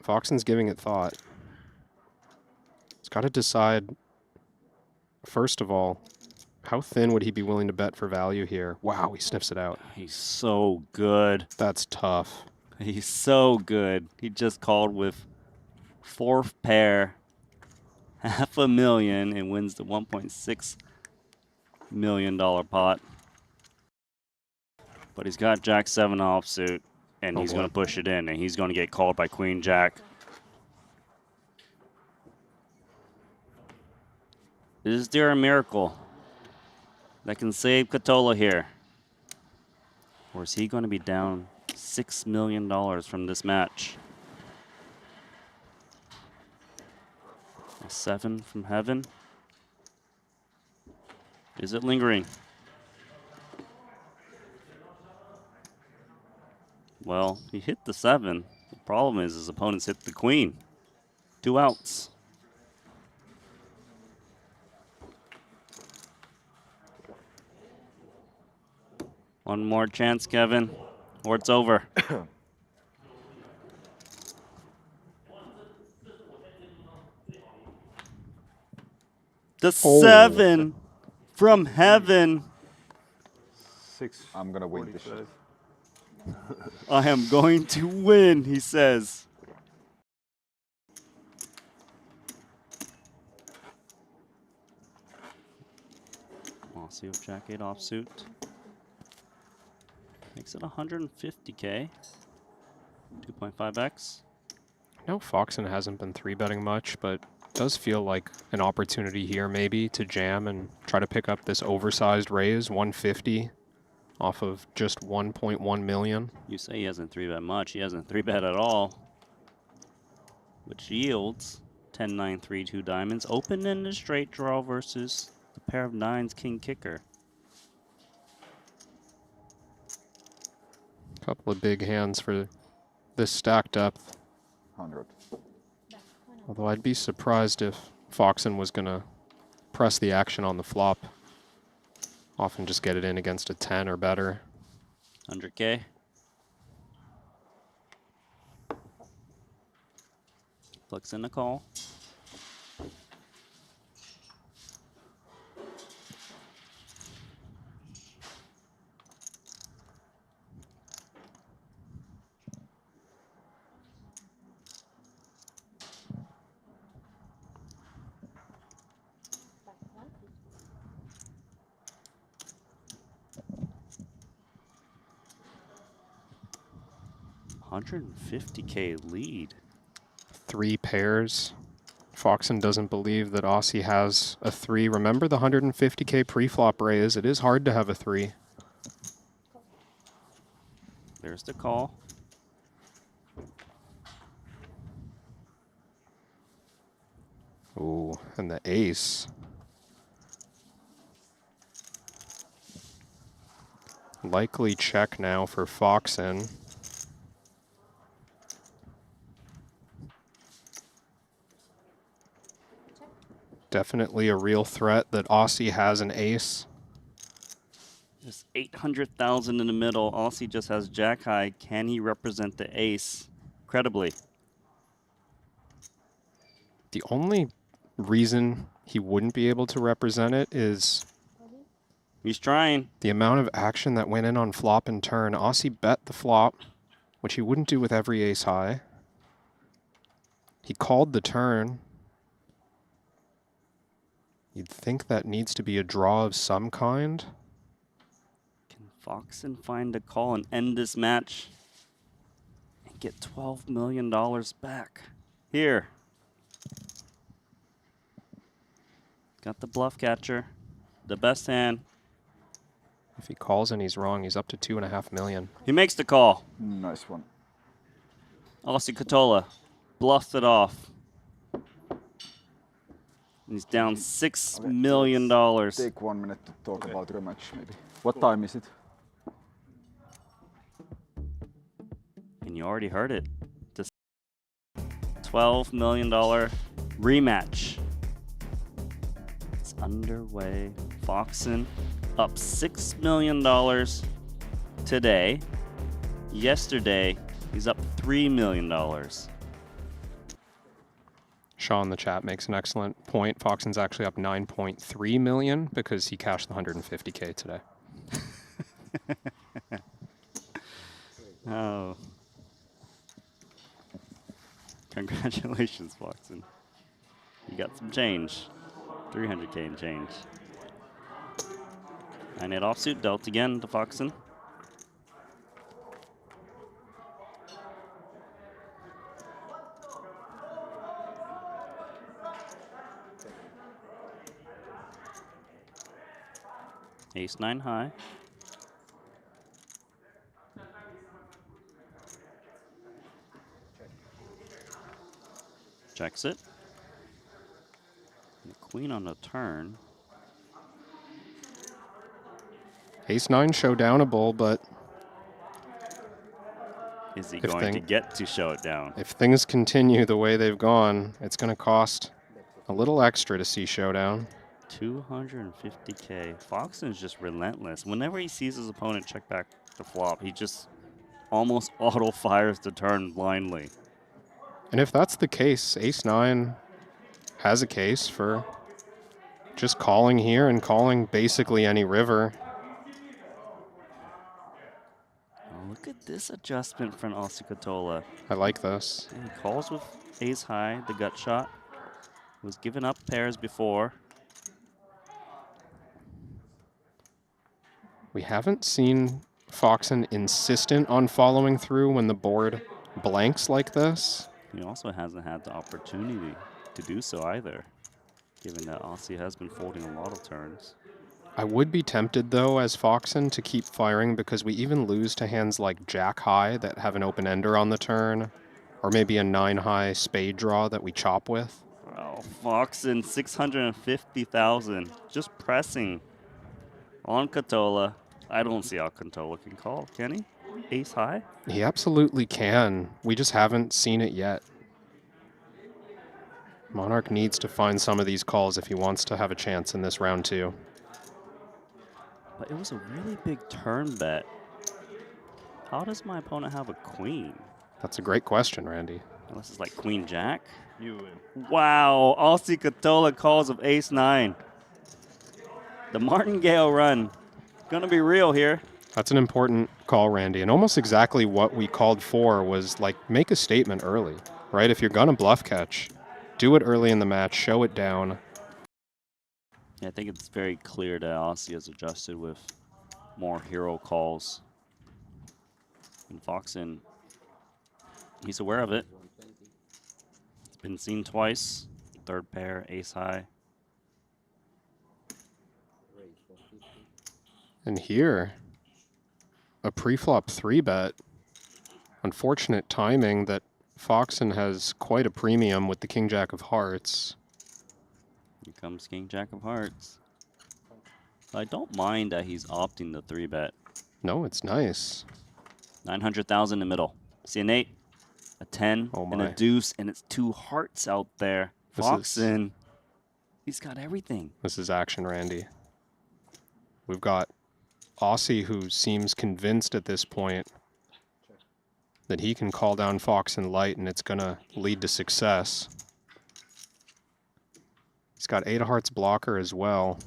Foxen's giving it thought. He's got to decide, first of all, how thin would he be willing to bet for value here? Wow, he sniffs it out. He's so good. That's tough. He's so good. He just called with 4th pair, $500,000, and wins the $1.6 million pot. But he's got Jack 7 offsuit, and he's going to push it in, and he's going to get called by Queen Jack. Is there a miracle that can save Ketola here? Or is he going to be down $6 million from this match? A 7 from heaven. Is it lingering? Well, he hit the 7. The problem is his opponents hit the queen. 2 outs. One more chance, Kevin, or it's over. The 7 from heaven. I'm gonna win this. 6:45. I am going to win, he says. Ossi with Jack 8 offsuit. Makes it 150K. 2.5x. No, Foxen hasn't been 3-betting much, but does feel like an opportunity here maybe to jam and try to pick up this oversized raise, 150 off of just 1.1 million. You say he hasn't 3-bet much. He hasn't 3-bet at all. Which yields 10, 9, 3, 2 diamonds. Open in a straight draw versus the pair of nines, king kicker. Couple of big hands for this stack depth. 100. Although I'd be surprised if Foxen was going to press the action on the flop. Often just get it in against a 10 or better. 100K. Flicks in a call. $150K lead. 3 pairs. Foxen doesn't believe that Ossi has a 3. Remember the 150K pre-flop raise. It is hard to have a 3. There's the call. Ooh, and the ace. Likely check now for Foxen. Definitely a real threat that Ossi has an ace. There's 800,000 in the middle. Ossi just has jack high. Can he represent the ace credibly? The only reason he wouldn't be able to represent it is He's trying. the amount of action that went in on flop and turn. Ossi bet the flop, which he wouldn't do with every ace high. He called the turn. You'd think that needs to be a draw of some kind. Can Foxen find a call and end this match and get $12 million back? Here. Got the bluff catcher. The best hand. If he calls and he's wrong, he's up to 2.5 million. He makes the call. Nice one. Ossi Ketola bluffs it off. And he's down $6 million. Take 1 minute to talk about rematch, maybe. What time is it? And you already heard it. This $12 million rematch. It's underway. Foxen up $6 million today. Yesterday, he's up $3 million. Shaw in the chat makes an excellent point. Foxen's actually up 9.3 million because he cashed the 150K today. Oh. Congratulations, Foxen. You got some change. 300K in change. 9-8 offsuit, dealt again to Foxen. Ace-9 high. Checks it. And the queen on the turn. Ace-9 showdownable, but Is he If going to thing- get to show it down? if things continue the way they've gone, it's going to cost a little extra to see showdown. 250K. Foxen's just relentless. Whenever he sees his opponent check back the flop, he just almost auto fires the turn blindly. And if that's the case, Ace-9 has a case for just calling here and calling basically any river. Oh, look at this adjustment from Ossi Ketola. I like this. He calls with ace high, the gut shot. Was giving up pairs before. We haven't seen Foxen insistent on following through when the board blanks like this. He also hasn't had the opportunity to do so either, given that Ossi has been folding a lot of turns. I would be tempted, though, as Foxen to keep firing because we even lose to hands like Jack High that have an open-ender on the turn, or maybe a 9-high spade draw that we chop with. Wow, Foxen, 650,000, just pressing on Ketola. I don't see how Ketola can call, can he? Ace high? He absolutely can. We just haven't seen it yet. Monarch needs to find some of these calls if he wants to have a chance in this round 2. But it was a really big turn bet. How does my opponent have a queen? That's a great question, Randy. Unless it's like queen jack? You win. Wow, Ossi Ketola calls of ace 9. The martingale run. Gonna be real here. That's an important call, Randy, and almost exactly what we called for was like make a statement early, right? If you're gonna bluff catch, do it early in the match, show it down. Yeah, I think it's very clear that Ossi has adjusted with more hero calls. And Foxen, he's aware of it. It's been seen twice. Third pair, ace high. And here, a pre-flop 3-bet. Unfortunate timing that Foxen has quite a premium with the King Jack of Hearts. Here comes King Jack of Hearts. I don't mind that he's opting the 3-bet. No, it's nice. 900,000 in the middle. See an 8, a 10, Oh and a my. deuce, and it's 2 hearts out there. This is- Foxen, he's got everything. This is action, Randy. We've got Ossi, who seems convinced at this point that he can call down Foxen light and it's going to lead to success. He's got 8 of hearts blocker as well.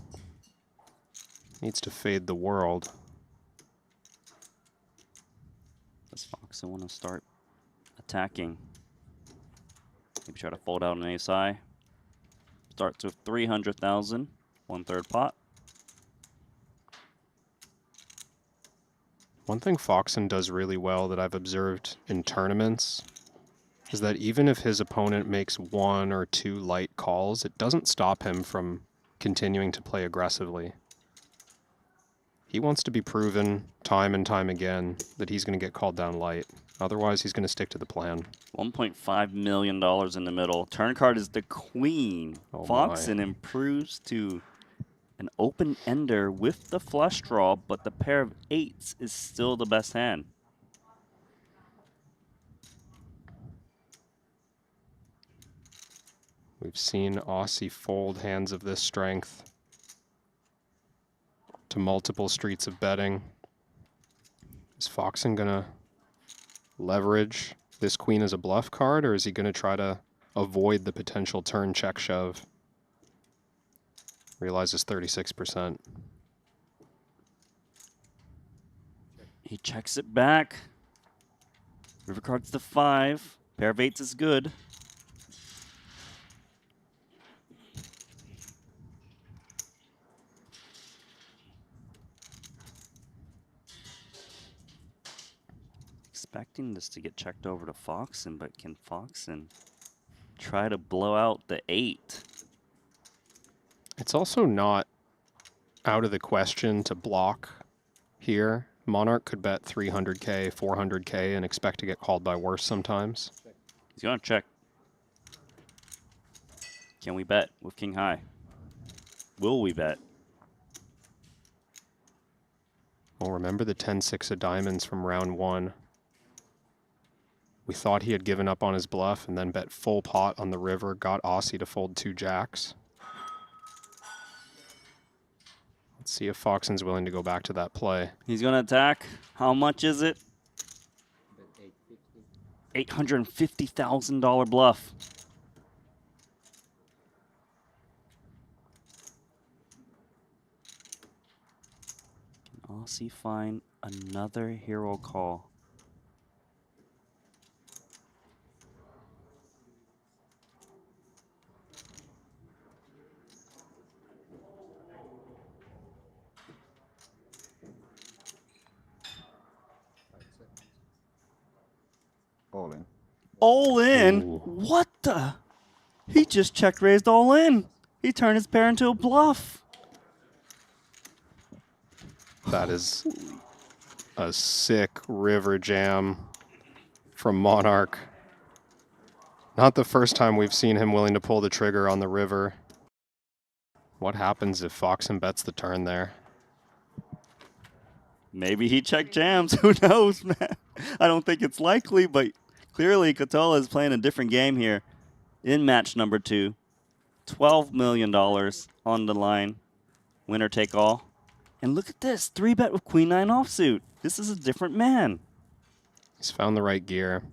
Needs to fade the world. Does Foxen want to start attacking? Maybe try to fold out an ace high. Starts with 300,000, 1/3 pot. One thing Foxen does really well that I've observed in tournaments is that even if his opponent makes 1 or 2 light calls, it doesn't stop him from continuing to play aggressively. He wants to be proven time and time again that he's going to get called down light. Otherwise, he's going to stick to the plan. $1.5 million in the middle. Turn card is the queen. Oh Foxen my. improves to an open ender with the flush draw, but the pair of 8s is still the best hand. We've seen Ossi fold hands of this strength to multiple streets of betting. Is Foxen gonna leverage this queen as a bluff card, or is he gonna try to avoid the potential turn check shove? Realizes 36%. He checks it back. River card's the 5. Pair of 8s is good. Expecting this to get checked over to Foxen, but can Foxen try to blow out the 8? It's also not out of the question to block here. Monarch could bet 300k, 400k, and expect to get called by worse sometimes. He's gonna check. Can we bet with King High? Will we bet? Well, remember the 10-6 of diamonds from round 1. We thought he had given up on his bluff and then bet full pot on the river, got Ossi to fold 2 jacks. Let's see if Foxen's willing to go back to that play. He's gonna attack. How much is it? $850,000 bluff. Can Ossi find another hero call? All in. All in? Ooh. What the? He just check raised all in. He turned his pair into a bluff. That is a sick river jam from Monarch. Not the first time we've seen him willing to pull the trigger on the river. What happens if Foxen bets the turn there? Maybe he check jams. Who knows, man? I don't think it's likely, but clearly Ketola is playing a different game here in match number 2. $12 million on the line. Winner take all. And look at this. 3-bet with Queen 9 offsuit. This is a different man. He's found the right gear.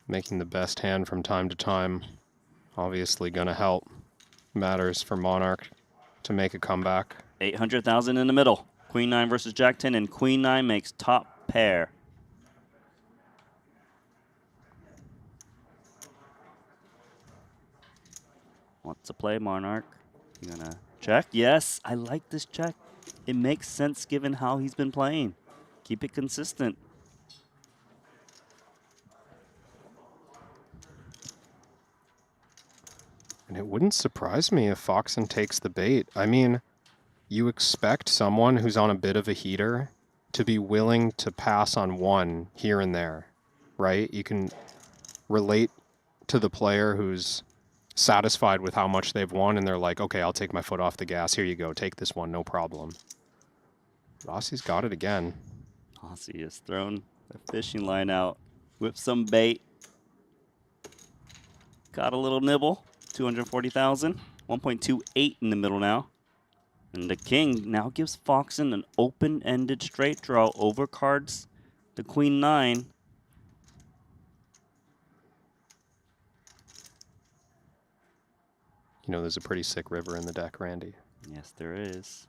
Making the best hand from time to time. Obviously gonna help. Matters for Monarch to make a comeback. 800,000 in the middle. Queen 9 versus Jack 10, and Queen 9 makes top pair. Wants to play Monarch. You gonna check? Yes, I like this check. It makes sense given how he's been playing. Keep it consistent. And it wouldn't surprise me if Foxen takes the bait. I mean, you expect someone who's on a bit of a heater to be willing to pass on one here and there, right? You can relate to the player who's satisfied with how much they've won and they're like, okay, I'll take my foot off the gas. Here you go. Take this one. No problem. Ossi's got it again. Ossi has thrown the fishing line out. Whipped some bait. Got a little nibble. 240,000. 1.28 in the middle now. And the king now gives Foxen an open-ended straight draw, overcards the Queen 9. You know, there's a pretty sick river in the deck, Randy. Yes, there is.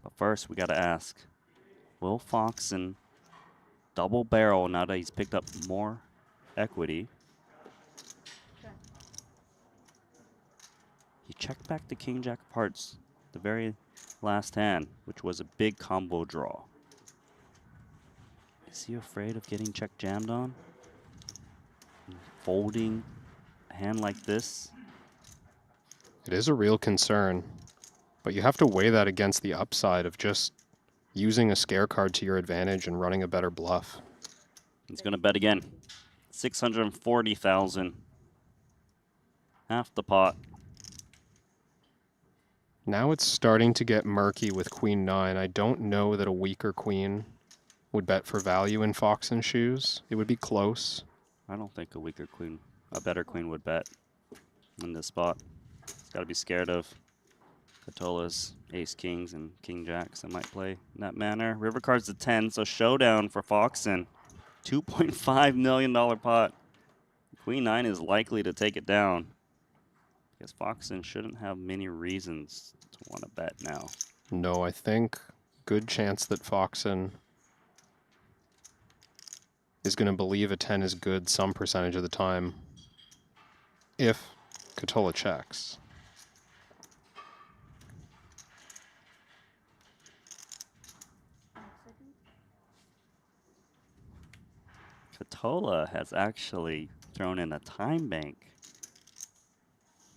But first, we got to ask, will Foxen double barrel now that he's picked up more equity? He checked back the King Jack of Hearts the very last hand, which was a big combo draw. Is he afraid of getting check jammed on? Folding a hand like this? It is a real concern, but you have to weigh that against the upside of just using a scare card to your advantage and running a better bluff. He's going to bet again. 640,000. Half the pot. Now it's starting to get murky with Queen 9. I don't know that a weaker queen would bet for value in Foxen's shoes. It would be close. I don't think a better queen would bet in this spot. He's got to be scared of Ketola's ace kings and king jacks that might play in that manner. River card's the 10, so showdown for Foxen. $2.5 million pot. Queen 9 is likely to take it down. Because Foxen shouldn't have many reasons to want to bet now. No, I think good chance that Foxen is going to believe a 10 is good some percentage of the time if Ketola checks. Ketola has actually thrown in a time bank.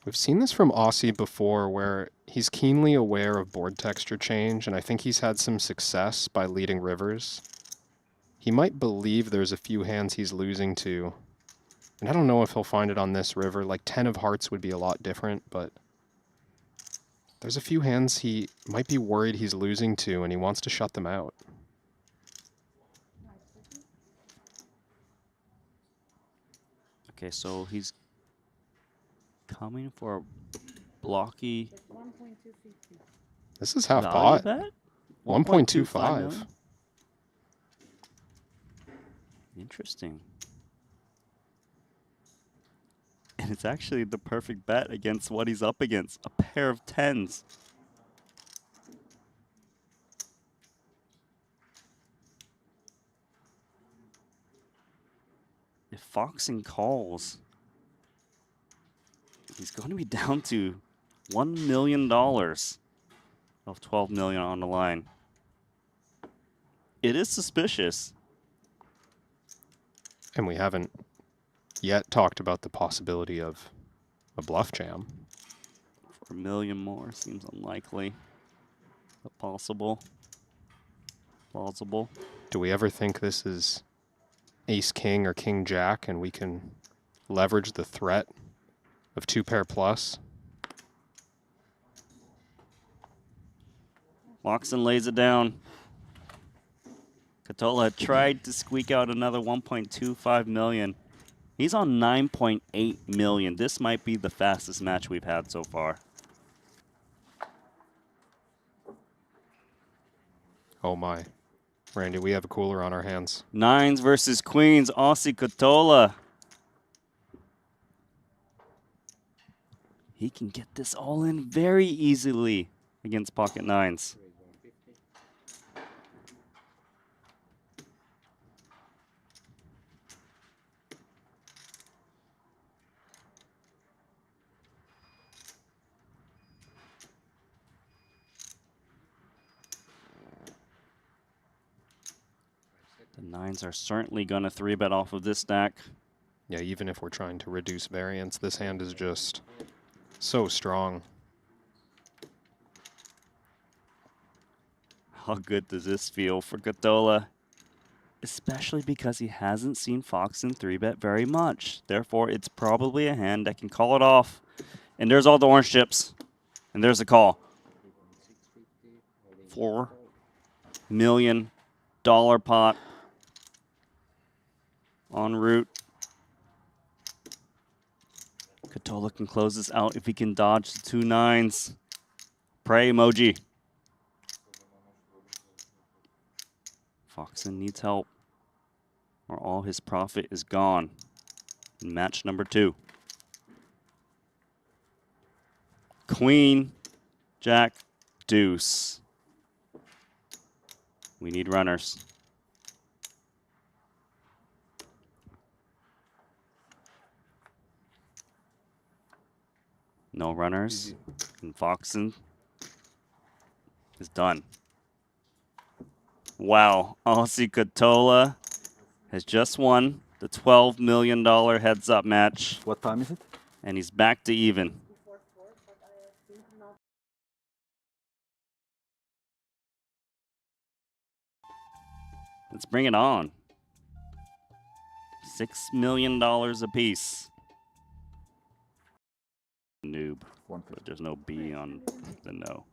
We've seen this from Ossi before where he's keenly aware of board texture change, and I think he's had some success by leading rivers. He might believe there's a few hands he's losing to, and I don't know if he'll find it on this river. Like 10 of hearts would be a lot different, but there's a few hands he might be worried he's losing to, and he wants to shut them out. Okay, so he's coming for a blocky This is half value pot. bet? 1.25. million? Interesting. And it's actually the perfect bet against what he's up against. A pair of 10s. If Foxen calls, he's going to be down to $1 million of 12 million on the line. It is suspicious. And we haven't yet talked about the possibility of a bluff jam. For a million more seems unlikely, but possible. Plausible. Do we ever think this is ace-king or king-jack and we can leverage the threat of 2-pair plus? Foxen lays it down. Ketola tried to squeak out another 1.25 million. He's on 9.8 million. This might be the fastest match we've had so far. Oh my. Randy, we have a cooler on our hands. Nines versus queens. Ossi Ketola. He can get this all in very easily against pocket nines. The nines are certainly going to 3-bet off of this stack. Yeah, even if we're trying to reduce variance, this hand is just so strong. How good does this feel for Ketola? Especially because he hasn't seen Foxen 3-bet very much. Therefore, it's probably a hand that can call it off. And there's all the orange chips. And there's the call. $4 million pot en route. Ketola can close this out if he can dodge the 2 nines. Pray emoji. Foxen needs help, or all his profit is gone in match number 2. Queen, Jack, Deuce. We need runners. No runners. And Foxen is done. Wow, Ossi Ketola has just won the $12 million heads-up match, What time is it? and he's back to even. Let's bring it on. $6 million apiece. Noob, 150. but there's no B on the no.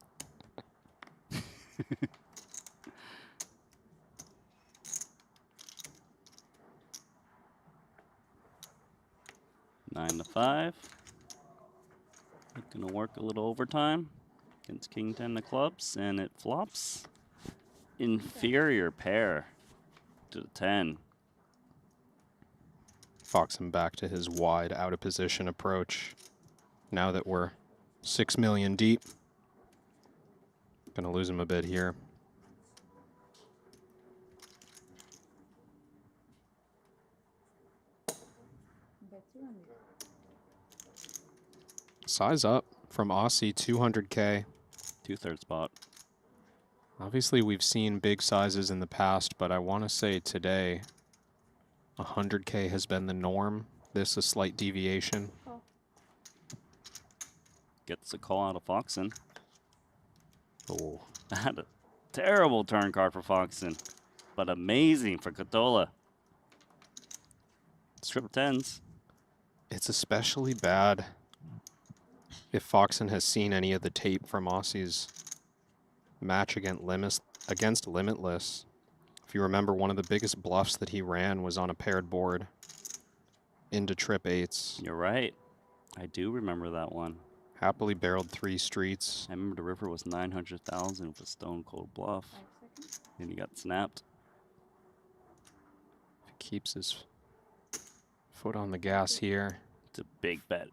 Nine to 5. Gonna work a little overtime against King 10 of clubs, and it flops. Inferior pair to the 10. Foxen back to his wide out of position approach. Now that we're 6 million deep. Gonna lose him a bit here. Size up from Ossi, 200K. 2/3 spot. Obviously, we've seen big sizes in the past, but I want to say today, 100K has been the norm. This a slight deviation. Gets a call out of Foxen. Oh, Had a terrible turn card for Foxen, but amazing for Ketola. Strip 10s. it's especially bad if Foxen has seen any of the tape from Ossi's match against Limitless. If you remember, one of the biggest bluffs that he ran was on a paired board into trip 8s. You're right. I do remember that one. Happily barreled 3 streets. I remember the river was 900,000 with a stone cold bluff, and he got snapped. Keeps his foot on the gas here. It's a big bet.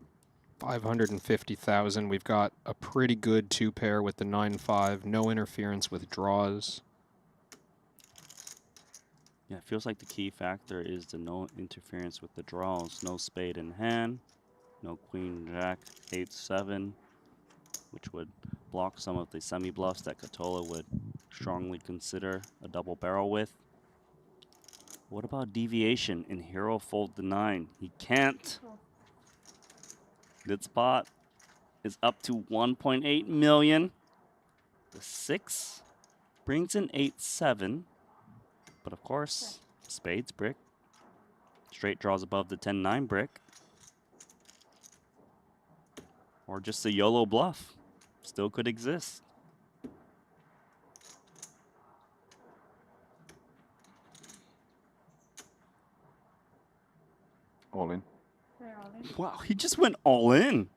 550,000. We've got a pretty good 2-pair with the 9-5. No interference with draws. Yeah, it feels like the key factor is the no interference with the draws. No spade in hand. No queen, jack, 8-7, which would block some of the semi-bluffs that Ketola would strongly consider a double barrel with. What about deviation in hero fold the 9? He can't. Call. Good spot is up to 1.8 million. The 6 brings in 8-7. But of course, spades brick. Straight draws above the 10-9 brick. Or just a YOLO bluff. Still could exist. All in. They're all in. Wow, he just went all in.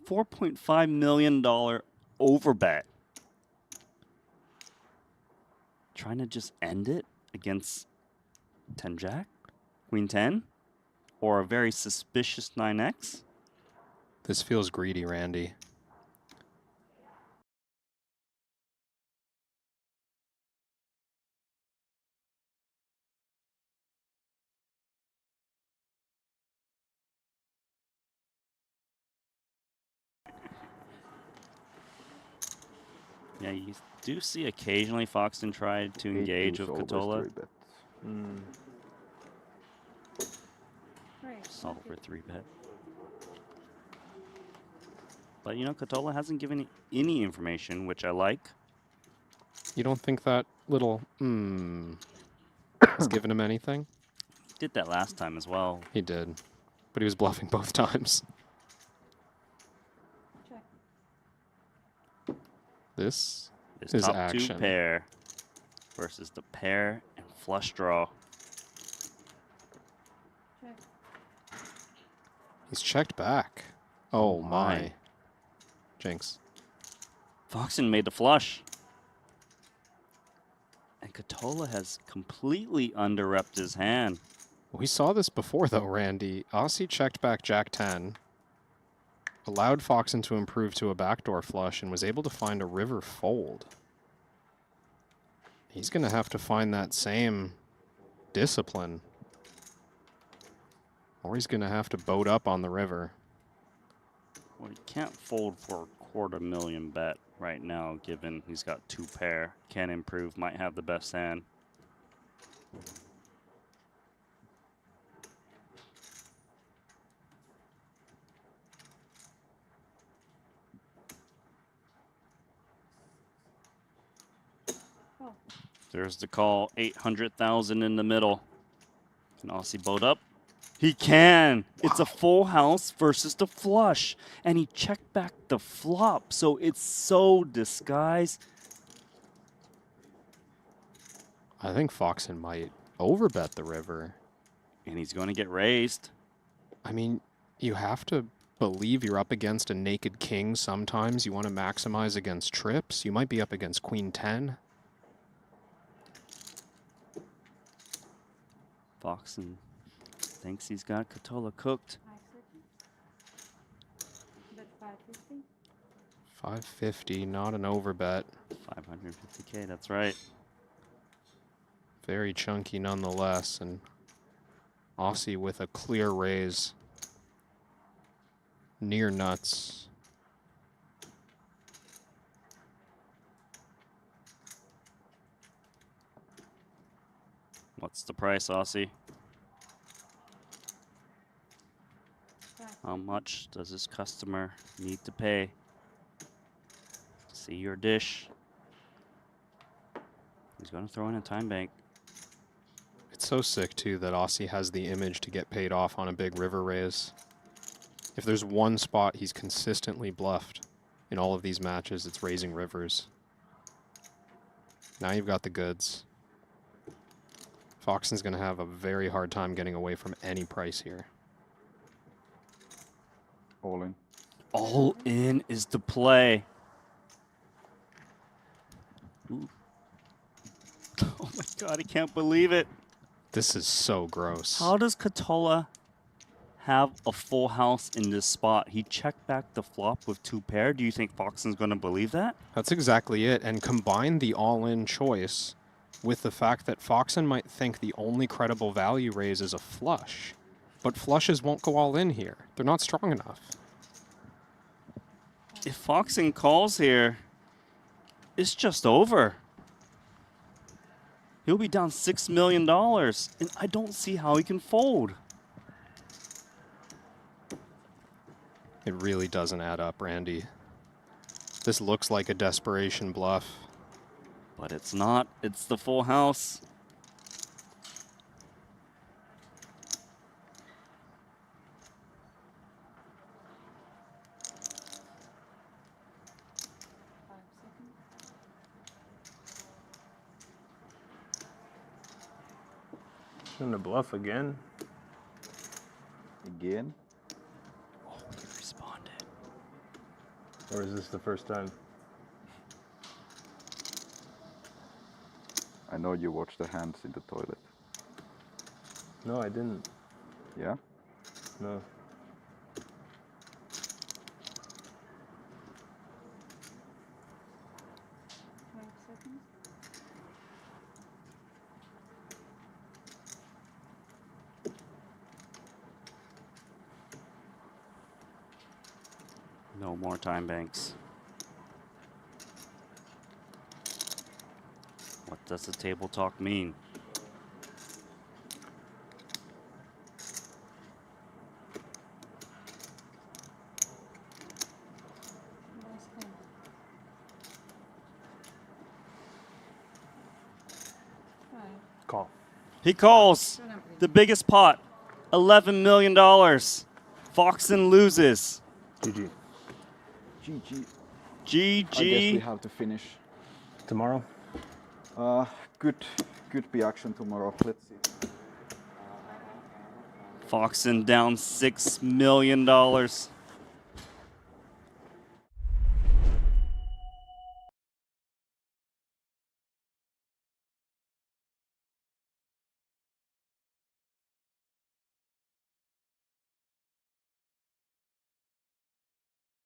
$4.5 million overbet. Trying to just end it against 10 Jack, Queen 10, or a very suspicious 9X. This feels greedy, Randy. Yeah, you do see occasionally Foxen try to engage with Ketola. Right. Solve okay. for 3-bet. But you know, Ketola hasn't given any information, which I like. You don't think that little has given him anything? Did that last time as well. He did. But he was bluffing both times. Check. This This is top action. 2 pair versus the pair and flush draw. Check. He's checked back. Oh my. my. Jinx. Foxen made the flush. And Ketola has completely underrepped his hand. We saw this before though, Randy. Ossi checked back Jack 10, allowed Foxen to improve to a backdoor flush, and was able to find a river fold. He's going to have to find that same discipline, or he's going to have to boat up on the river. Well, he can't fold for a $250,000 bet right now, given he's got 2 pair. Can improve, might have the best hand. Oh. There's the call, 800,000 in the middle. Can Ossi boat up? He can. It's a full house versus the flush. And he checked back the flop, so it's so disguised. I think Foxen might overbet the river. And he's going to get raised. I mean, you have to believe you're up against a naked king sometimes. You want to maximize against trips. You might be up against Queen 10. Foxen thinks he's got Ketola cooked. I said. Bet 550. 550, not an overbet. 550K, that's right. Very chunky nonetheless, and Ossi with a clear raise. Near nuts. What's the price, Ossi? How much does this customer need to pay? See your dish. He's going to throw in a time bank. It's so sick, too, that Ossi has the image to get paid off on a big river raise. If there's one spot he's consistently bluffed in all of these matches, it's raising rivers. Now you've got the goods. Foxen's going to have a very hard time getting away from any price here. All in. All in is the play. Ooh. Oh my God, I can't believe it. This is so gross. How does Ketola have a full house in this spot? He checked back the flop with 2 pair. Do you think Foxen's going to believe that? That's exactly it. And combine the all-in choice with the fact that Foxen might think the only credible value raise is a flush. But flushes won't go all in here. They're not strong enough. If Foxen calls here, it's just over. He'll be down $6 million, and I don't see how he can fold. It really doesn't add up, Randy. This looks like a desperation bluff. But it's not. It's the full house. Shouldn't have bluff again. Again. Oh, he responded. Or is this the first time? I know you watched the hands in the toilet. No, I didn't. Yeah? No. No more time banks. What does the table talk mean? Call. He calls the biggest pot, $11 million. Foxen loses. GG. GG. GG. I guess we have to finish. Tomorrow? Could be action tomorrow. Let's see. Foxen down $6 million.